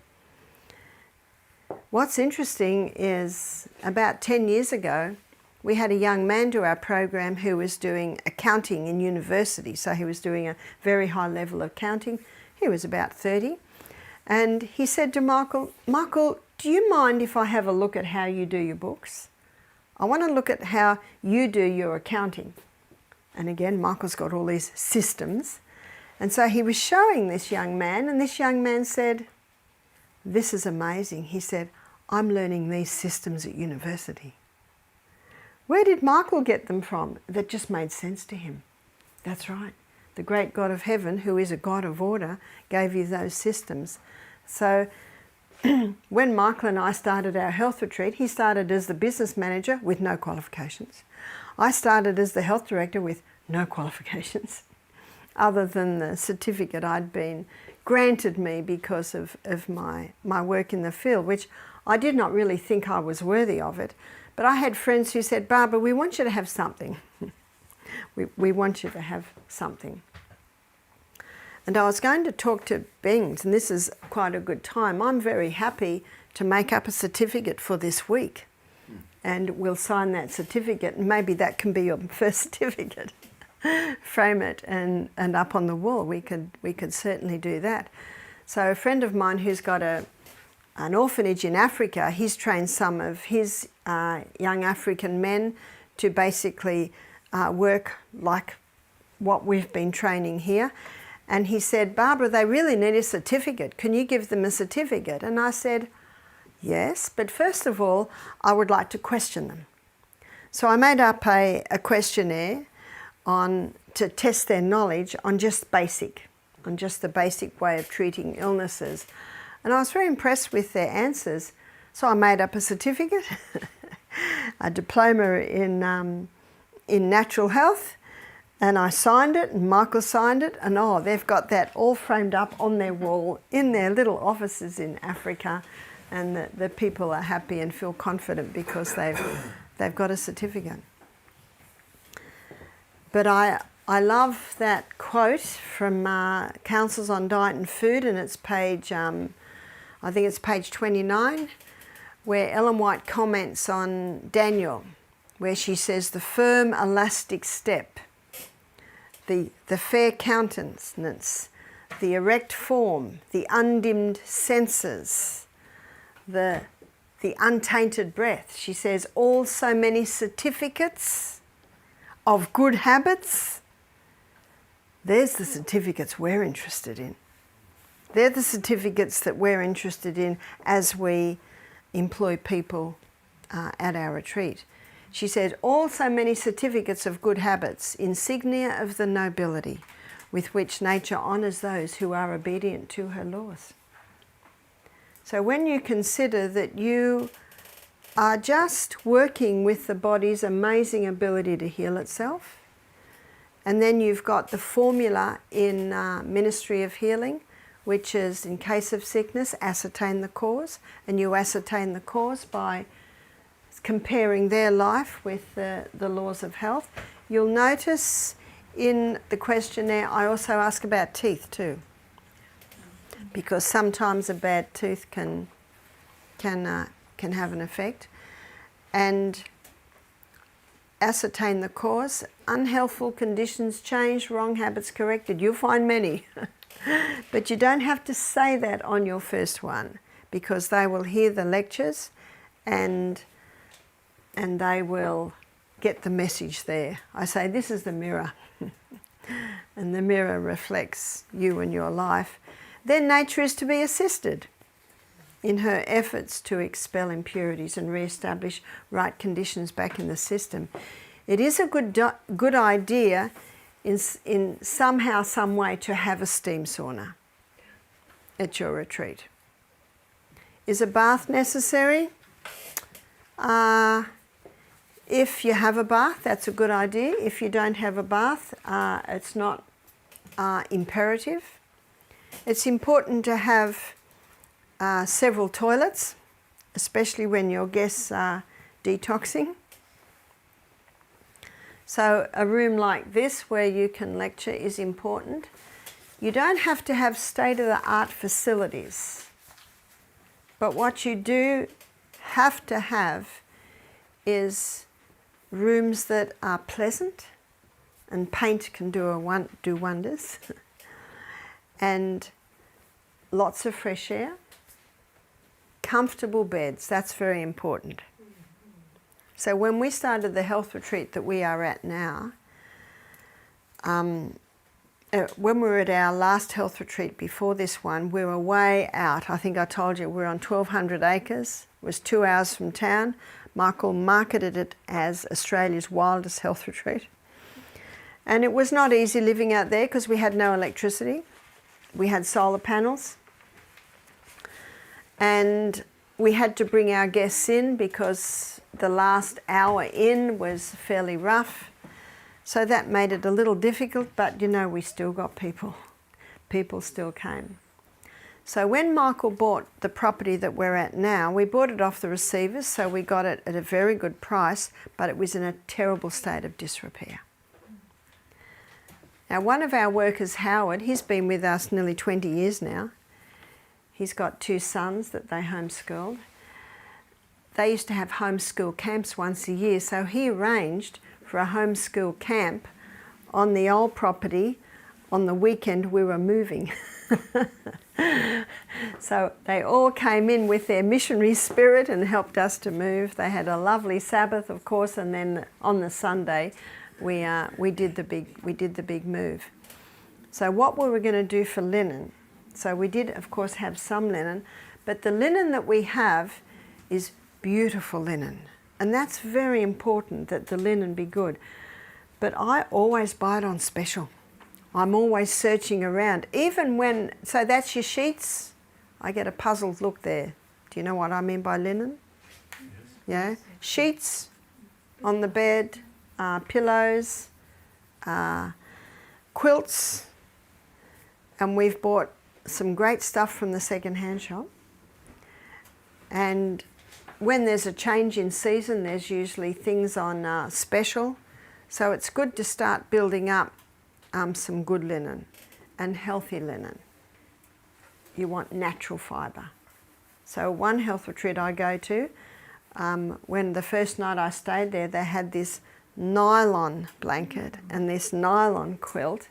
What's interesting is about 10 years ago, we had a young man do our program who was doing accounting in university. So he was doing a very high level of accounting. He was about 30. And he said to Michael, Michael, do you mind if I have a look at how you do your books? I want to look at how you do your accounting. And again, Michael's got all these systems. And so he was showing this young man, and this young man said, this is amazing. He said, I'm learning these systems at university. Where did Michael get them from? That just made sense to him. That's right. The great God of heaven, who is a God of order, gave you those systems. So when Michael and I started our health retreat, he started as the business manager with no qualifications. I started as the health director with no qualifications, other than the certificate I'd been granted me because of my work in the field, which I did not really think I was worthy of it. But I had friends who said, Barbara, we want you to have something. we want you to have something. And I was going to talk to Bings, and this is quite a good time. I'm very happy to make up a certificate for this week. And we'll sign that certificate, and maybe that can be your first certificate. frame it and up on the wall. We could certainly do that. So a friend of mine who's got an orphanage in Africa, he's trained some of his young African men to basically work like what we've been training here. And he said, Barbara, they really need a certificate. Can you give them a certificate? And I said, yes, but first of all, I would like to question them. So I made up a questionnaire to test their knowledge on just the basic way of treating illnesses. And I was very impressed with their answers. So I made up a certificate, a diploma in natural health, and I signed it, and Michael signed it, and they've got that all framed up on their wall in their little offices in Africa, and the people are happy and feel confident because they've got a certificate. But I love that quote from Councils on Diet and Food, and it's page, I think it's page 29, where Ellen White comments on Daniel, where she says, the firm elastic step, the fair countenance, the erect form, the undimmed senses, the untainted breath. She says, all so many certificates of good habits. There's the certificates we're interested in. They're the certificates that we're interested in as we employ people at our retreat. She said, all so many certificates of good habits, insignia of the nobility, with which nature honours those who are obedient to her laws. So when you consider that you are just working with the body's amazing ability to heal itself, and then you've got the formula in Ministry of Healing, which is, in case of sickness, ascertain the cause, and you ascertain the cause by comparing their life with the laws of health. You'll notice in the questionnaire I also ask about teeth too, because sometimes a bad tooth can have an effect. And ascertain the cause, unhealthful conditions changed, wrong habits corrected. You'll find many, but you don't have to say that on your first one, because they will hear the lectures and they will get the message there. I say, this is the mirror, and the mirror reflects you and your life. Then nature is to be assisted in her efforts to expel impurities and re-establish right conditions back in the system. It is a good idea in somehow, some way, to have a steam sauna at your retreat. Is a bath necessary? If you have a bath, that's a good idea. If you don't have a bath, it's not imperative. It's important to have several toilets, especially when your guests are detoxing. So a room like this where you can lecture is important. You don't have to have state-of-the-art facilities, but what you do have to have is rooms that are pleasant, and paint can do wonders, and lots of fresh air, comfortable beds. That's very important. So when we started the health retreat that we are at now, when we were at our last health retreat before this one, we were way out. I think I told you we were on 1,200 acres. It was 2 hours from town. Michael marketed it as Australia's wildest health retreat. And it was not easy living out there because we had no electricity. We had solar panels. And we had to bring our guests in because the last hour in was fairly rough. So that made it a little difficult, but you know, we still got people. People still came. So when Michael bought the property that we're at now, we bought it off the receivers, so we got it at a very good price, but it was in a terrible state of disrepair. Now, one of our workers, Howard, he's been with us nearly 20 years now. He's got 2 sons that they homeschooled. They used to have homeschool camps once a year, so he arranged for a homeschool camp on the old property, on the weekend we were moving. So they all came in with their missionary spirit and helped us to move. They had a lovely Sabbath, of course, and then on the Sunday we did the big move. So what we were going to do for linen, so we did of course have some linen, but the linen that we have is beautiful linen, and that's very important, that the linen be good. But I always buy it on special. I'm always searching around, even when, so that's your sheets. I get a puzzled look there. Do you know what I mean by linen? Yes. Yeah, sheets on the bed, pillows, quilts, and we've bought some great stuff from the second-hand shop. And when there's a change in season, there's usually things on special. So it's good to start building up some good linen and healthy linen. You want natural fibre. So one health retreat I go to, when the first night I stayed there, they had this nylon blanket and this nylon quilt,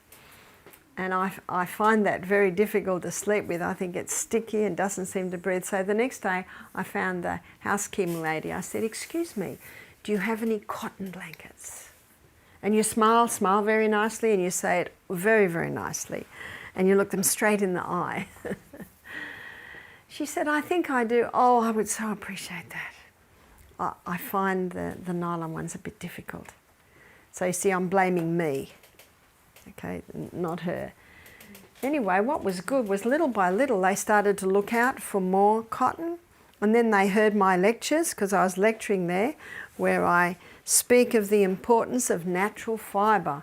and I find that very difficult to sleep with. I think it's sticky and doesn't seem to breathe. So the next day I found the housekeeping lady. I said, "Excuse me, do you have any cotton blankets?" And you smile very nicely, and you say it very, very nicely, and you look them straight in the eye. She said, "I think I do." "Oh, I would so appreciate that." I find the nylon ones a bit difficult. So you see, I'm blaming me, okay, not her. Anyway, what was good was little by little they started to look out for more cotton, and then they heard my lectures, because I was lecturing there, where I speak of the importance of natural fibre.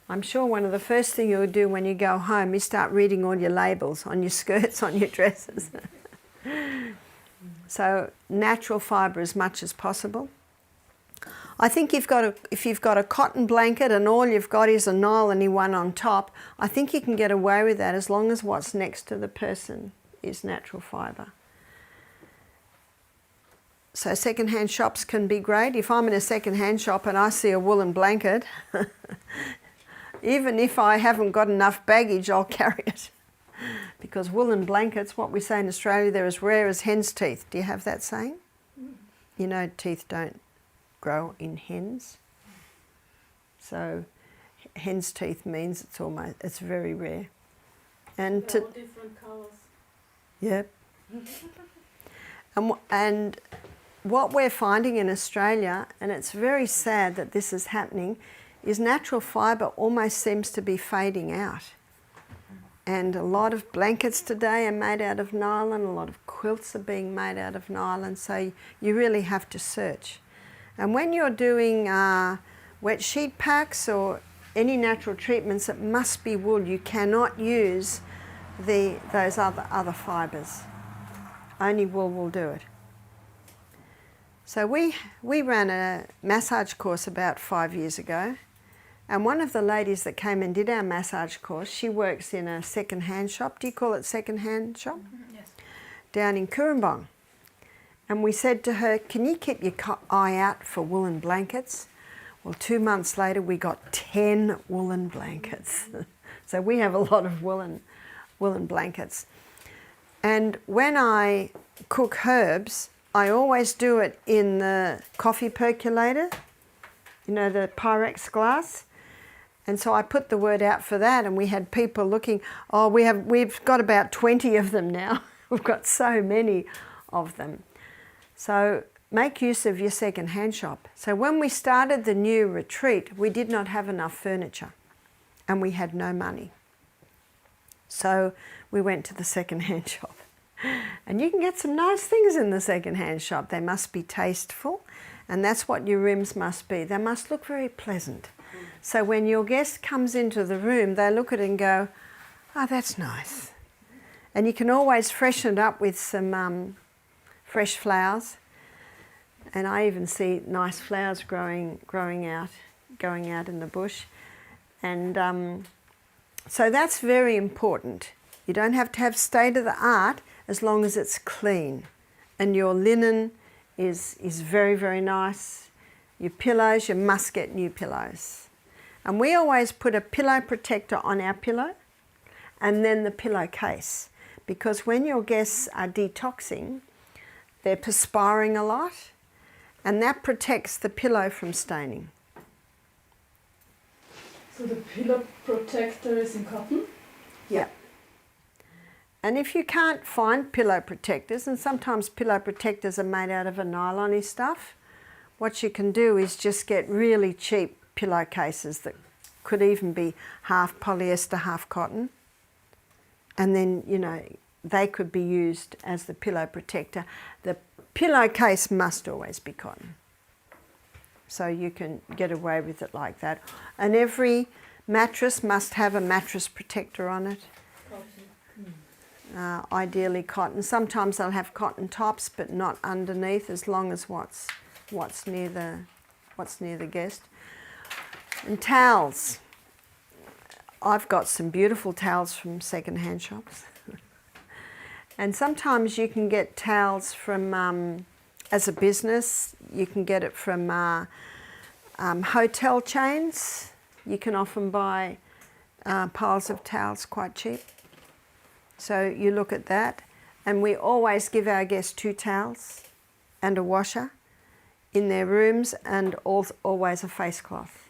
I'm sure one of the first things you'll do when you go home is start reading all your labels on your skirts, on your dresses. So natural fibre as much as possible. I think if you've got a cotton blanket and all you've got is a nylon one on top, I think you can get away with that as long as what's next to the person is natural fibre. So second-hand shops can be great. If I'm in a second-hand shop and I see a woolen blanket, even if I haven't got enough baggage, I'll carry it. Because woolen blankets, what we say in Australia, they're as rare as hen's teeth. Do you have that saying? You know, teeth don't grow in hens. So hen's teeth means it's very rare. And They're all different colours. Yep. And what we're finding in Australia, and it's very sad that this is happening, is natural fibre almost seems to be fading out. And a lot of blankets today are made out of nylon, a lot of quilts are being made out of nylon, so you really have to search. And when you're doing wet sheet packs or any natural treatments, it must be wool. You cannot use those other fibres. Only wool will do it. So we ran a massage course about 5 years ago, and one of the ladies that came and did our massage course, she works in a second-hand shop. Do you call it second-hand shop? Yes. Down in Cooranbong. And we said to her, "Can you keep your eye out for woolen blankets?" Well, 2 months later we got 10 woolen blankets. So we have a lot of woolen blankets. And when I cook herbs, I always do it in the coffee percolator, you know, the Pyrex glass. And so I put the word out for that, and we had people looking. Oh, we've got about 20 of them now. We've got so many of them. So make use of your second-hand shop. So when we started the new retreat, we did not have enough furniture, and we had no money. So we went to the second-hand shop. And you can get some nice things in the second-hand shop. They must be tasteful, and that's what your rooms must be. They must look very pleasant. So when your guest comes into the room, they look at it and go, "Oh, that's nice." And you can always freshen it up with some fresh flowers. And I even see nice flowers going out in the bush. And so that's very important. You don't have to have state-of-the-art as long as it's clean. And your linen is very, very nice. Your pillows, you must get new pillows. And we always put a pillow protector on our pillow and then the pillowcase, because when your guests are detoxing, they're perspiring a lot, and that protects the pillow from staining. So the pillow protector is in cotton? Yeah. And if you can't find pillow protectors, and sometimes pillow protectors are made out of a nylon-y stuff, what you can do is just get really cheap pillowcases that could even be half polyester, half cotton. And then, you know, they could be used as the pillow protector. The pillowcase must always be cotton. So you can get away with it like that. And every mattress must have a mattress protector on it. Ideally cotton. Sometimes they'll have cotton tops, but not underneath, as long as what's near the guest. And towels. I've got some beautiful towels from second-hand shops. And sometimes you can get towels from, as a business, you can get it from hotel chains. You can often buy piles of towels quite cheap. So you look at that, and we always give our guests 2 towels and a washer in their rooms, and always a face cloth.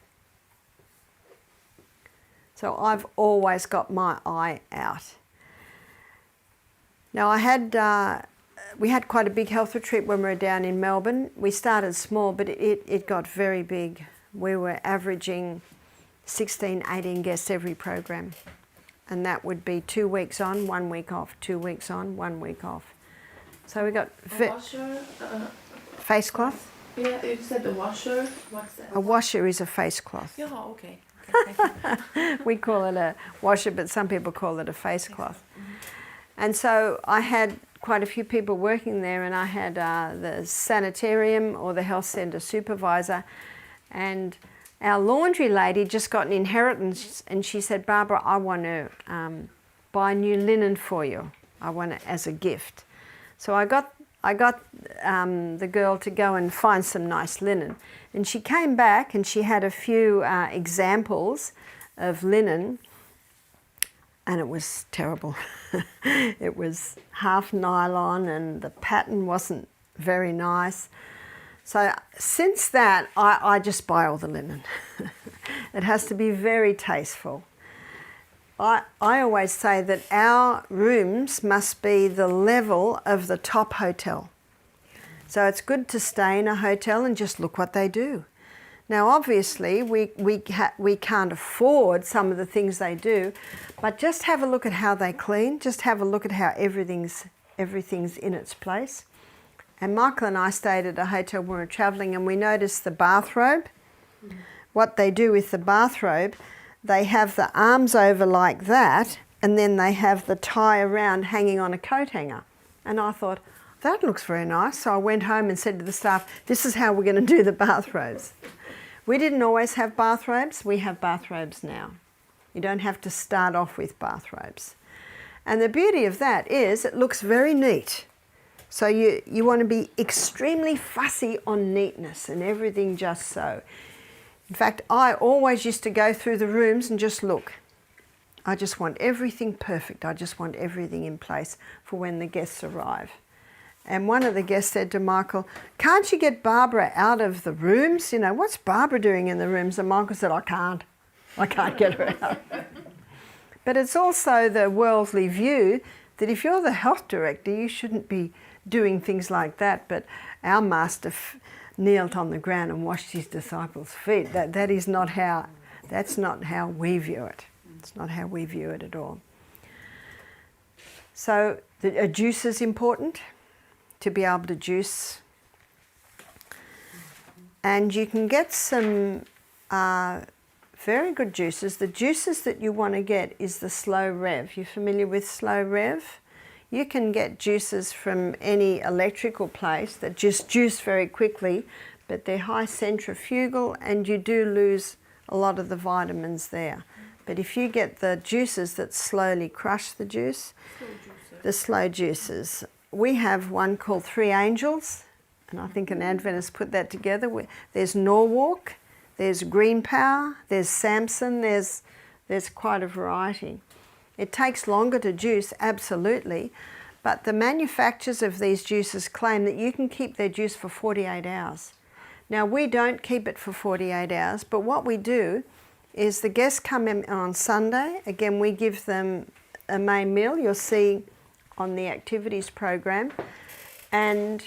So I've always got my eye out. Now we had quite a big health retreat when we were down in Melbourne. We started small, but it got very big. We were averaging 16, 18 guests every program. And that would be 2 weeks on, 1 week off, 2 weeks on, 1 week off. So we got Washer? face cloth. Yeah, you said a washer. What's that? A washer is a face cloth. Yeah, okay. Thank you. We call it a washer, but some people call it a face cloth. And so I had quite a few people working there, and I had the sanitarium or the health centre supervisor, and our laundry lady just got an inheritance, and she said, "Barbara, I want to buy new linen for you. I want it as a gift." So I got the girl to go and find some nice linen, and she came back and she had a few examples of linen, and it was terrible. It was half nylon, and the pattern wasn't very nice. So since that, I just buy all the linen. It has to be very tasteful. I always say that our rooms must be the level of the top hotel. So it's good to stay in a hotel and just look what they do. Now obviously we can't afford some of the things they do, but just have a look at how they clean, just have a look at how everything's in its place. And Michael and I stayed at a hotel when we were travelling, and we noticed the bathrobe. What they do with the bathrobe, they have the arms over like that, and then they have the tie around hanging on a coat hanger. And I thought, that looks very nice. So I went home and said to the staff, this is how we're going to do the bathrobes. We didn't always have bathrobes. We have bathrobes now. You don't have to start off with bathrobes. And the beauty of that is it looks very neat. So you want to be extremely fussy on neatness and everything just so. In fact, I always used to go through the rooms and just look. I just want everything perfect. I just want everything in place for when the guests arrive. And one of the guests said to Michael, "Can't you get Barbara out of the rooms? You know, what's Barbara doing in the rooms?" And Michael said, I can't get her out. But it's also the worldly view that if you're the health director, you shouldn't be doing things like that. But our master kneeled on the ground and washed his disciples' feet. That's not how we view it. It's not how we view it at all. So a juice is important, to be able to juice. And you can get some very good juices. The juices that you want to get is the slow rev. You familiar with slow rev? You can get juices from any electrical place that just juice very quickly, but they're high centrifugal and you do lose a lot of the vitamins there. But if you get the juices that slowly crush the juice, the slow juices. We have one called 3 Angels, and I think an Adventist put that together. There's Norwalk, there's Green Power, there's Samson, there's quite a variety. It takes longer to juice, absolutely, but the manufacturers of these juices claim that you can keep their juice for 48 hours. Now, we don't keep it for 48 hours, but what we do is the guests come in on Sunday. Again, we give them a main meal, you'll see on the activities program, and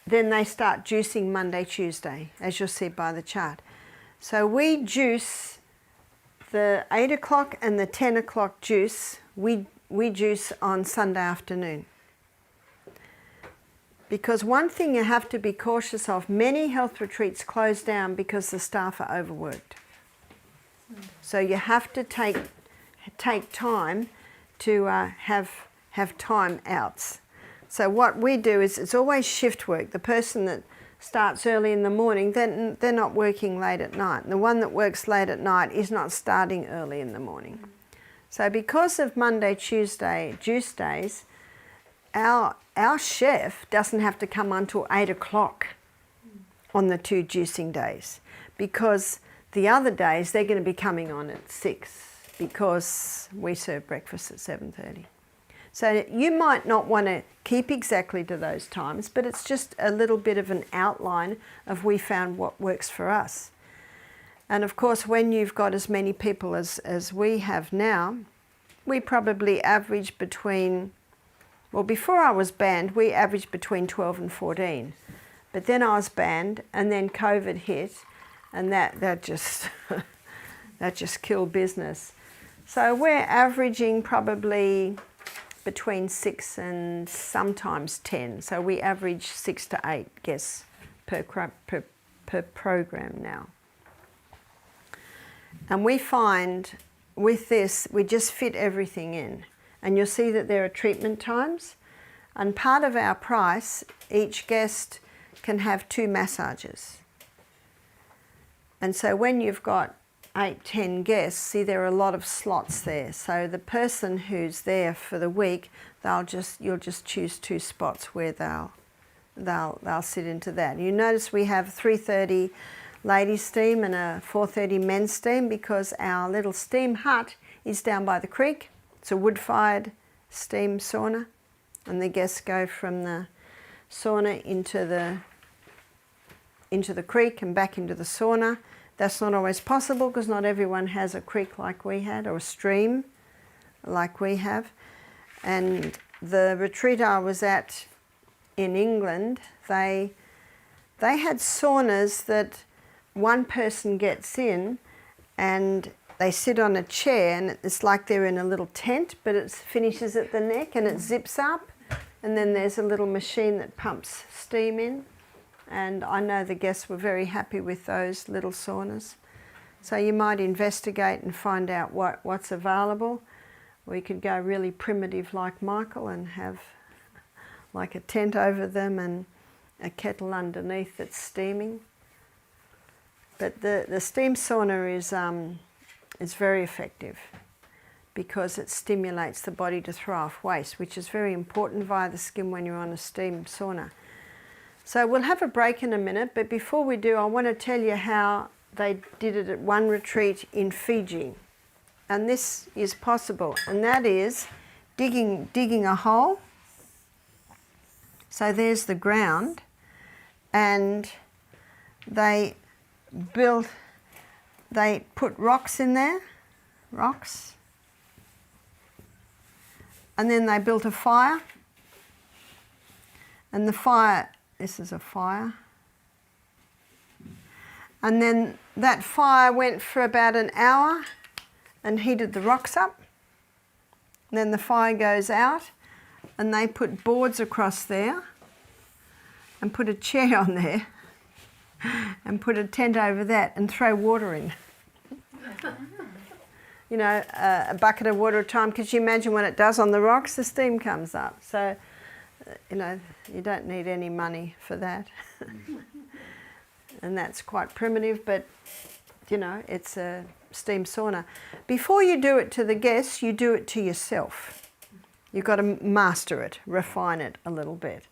then they start juicing Monday, Tuesday, as you'll see by the chart. So we juice the 8 o'clock and the 10 o'clock juice, we juice on Sunday afternoon. Because one thing you have to be cautious of, many health retreats close down because the staff are overworked. So you have to take time to have time outs. So what we do is it's always shift work. The person that starts early in the morning, then they're not working late at night. And the one that works late at night is not starting early in the morning. So because of Monday, Tuesday juice days, our chef doesn't have to come until 8 o'clock on the 2 juicing days, because the other days they're going to be coming on at 6 because we serve breakfast at 7:30. So you might not want to keep exactly to those times, but it's just a little bit of an outline of we found what works for us. And of course, when you've got as many people as we have now, we probably average between, well, before I was banned, we averaged between 12 and 14. But then I was banned, and then COVID hit, and that just that just killed business. So we're averaging probably between 6 and sometimes 10. So we average 6 to 8 guests per program now. And we find with this, we just fit everything in. And you'll see that there are treatment times. And part of our price, each guest can have 2 massages. And so when you've got 8, 10 guests, see there are a lot of slots there. So the person who's there for the week, you'll just choose 2 spots where they'll sit into that. You notice we have 3:30 ladies steam and a 4:30 men's steam, because our little steam hut is down by the creek. It's a wood-fired steam sauna, and the guests go from the sauna into the creek and back into the sauna. That's not always possible because not everyone has a creek like we had, or a stream like we have. And the retreat I was at in England, they had saunas that one person gets in and they sit on a chair, and it's like they're in a little tent, but it finishes at the neck and it zips up, and then there's a little machine that pumps steam in. And I know the guests were very happy with those little saunas. So you might investigate and find out what's available. We could go really primitive like Michael and have like a tent over them and a kettle underneath that's steaming. But the steam sauna is very effective because it stimulates the body to throw off waste, which is very important via the skin when you're on a steam sauna. So we'll have a break in a minute, but before we do, I want to tell you how they did it at one retreat in Fiji. And this is possible, and that is digging a hole. So there's the ground, and they put rocks in there, and then they built a fire, and the fire, this is a fire, and then that fire went for about an hour and heated the rocks up. And then the fire goes out, and they put boards across there and put a chair on there and put a tent over that and throw water in. You know, a bucket of water at a time, because you imagine when it does on the rocks, the steam comes up. So, you know, you don't need any money for that. And that's quite primitive, but, you know, it's a steam sauna. Before you do it to the guests, you do it to yourself. You've got to master it, refine it a little bit.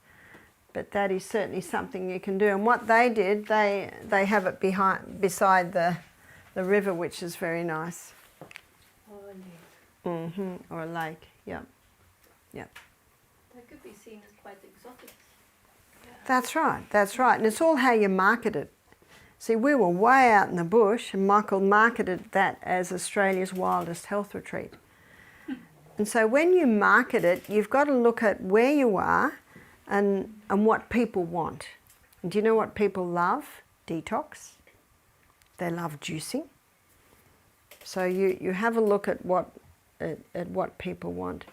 but that is certainly something you can do. And what they did, they have it beside the river, which is very nice. Or a lake, yep. That could be seen as quite exotic. That's right. And it's all how you market it. See, we were way out in the bush, and Michael marketed that as Australia's wildest health retreat. And so when you market it, you've got to look at where you are and what people want. And do you know what people love? Detox. They love juicing. So you have a look at what people want.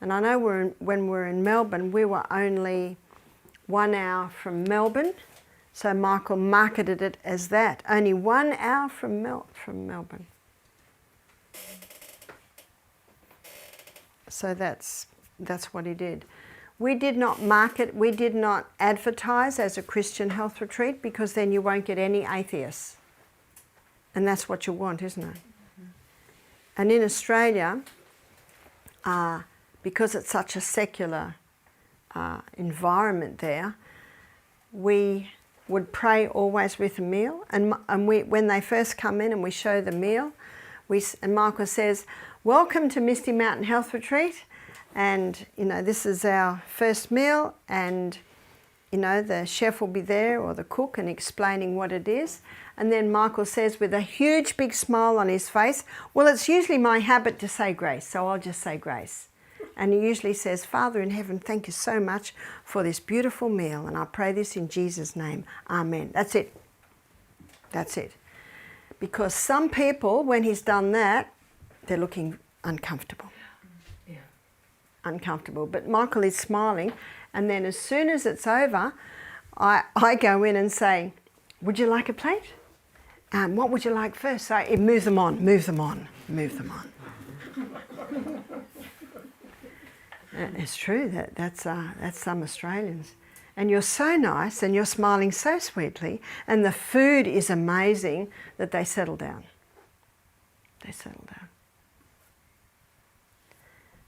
And I know when we're in Melbourne, we were only 1 hour from Melbourne, so Michael marketed it as that. Only 1 hour from Melbourne. So that's what he did. We did not market, we did not advertise as a Christian health retreat, because then you won't get any atheists. And that's what you want, isn't it? And in Australia, because it's such a secular environment there, we would pray always with a meal. And when they first come in and we show the meal, and Michael says, "Welcome to Misty Mountain Health Retreat. And, this is our first meal, and, the chef will be there, or the cook, and explaining what it is." And then Michael says with a huge big smile on his face, "Well, it's usually my habit to say grace, so I'll just say grace." And he usually says, "Father in heaven, thank you so much for this beautiful meal, and I pray this in Jesus' name. Amen." That's it. That's it. Because some people, when he's done that, they're looking uncomfortable. Yeah. Uncomfortable. But Michael is smiling, and then as soon as it's over, I go in and say, "Would you like a plate? What would you like first?" So it move them on. It's true, that's some Australians. And you're so nice, and you're smiling so sweetly, and the food is amazing, that they settle down. They settle down.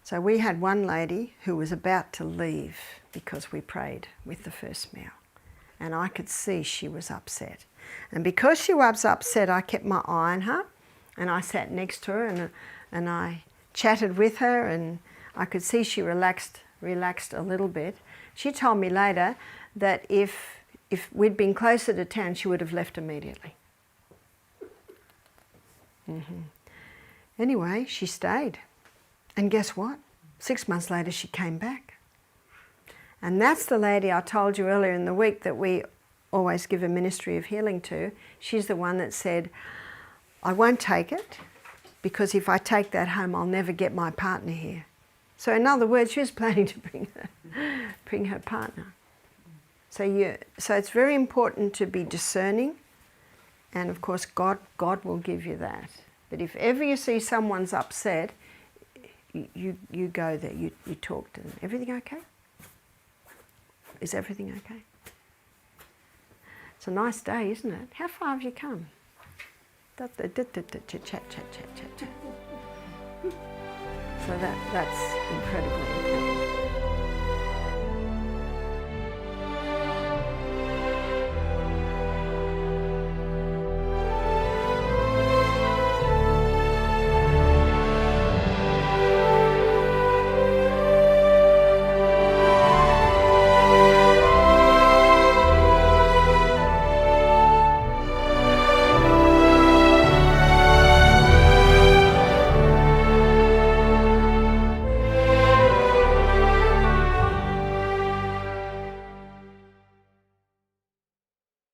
So we had one lady who was about to leave because we prayed with the first meal. And I could see she was upset. And because she was upset, I kept my eye on her, and I sat next to her, and I chatted with her, and I could see she relaxed a little bit. She told me later that if we'd been closer to town, she would have left immediately. Anyway, she stayed. And guess what? 6 months later, she came back. And that's the lady I told you earlier in the week that we always give a ministry of healing to. She's the one that said, "I won't take it, because if I take that home, I'll never get my partner here." So in other words, she was planning to bring her partner. So it's very important to be discerning, and of course God will give you that. But if ever you see someone's upset, you go there, you talk to them. Everything okay? Is everything okay? It's a nice day, isn't it? How far have you come? Chat. So that's incredibly important.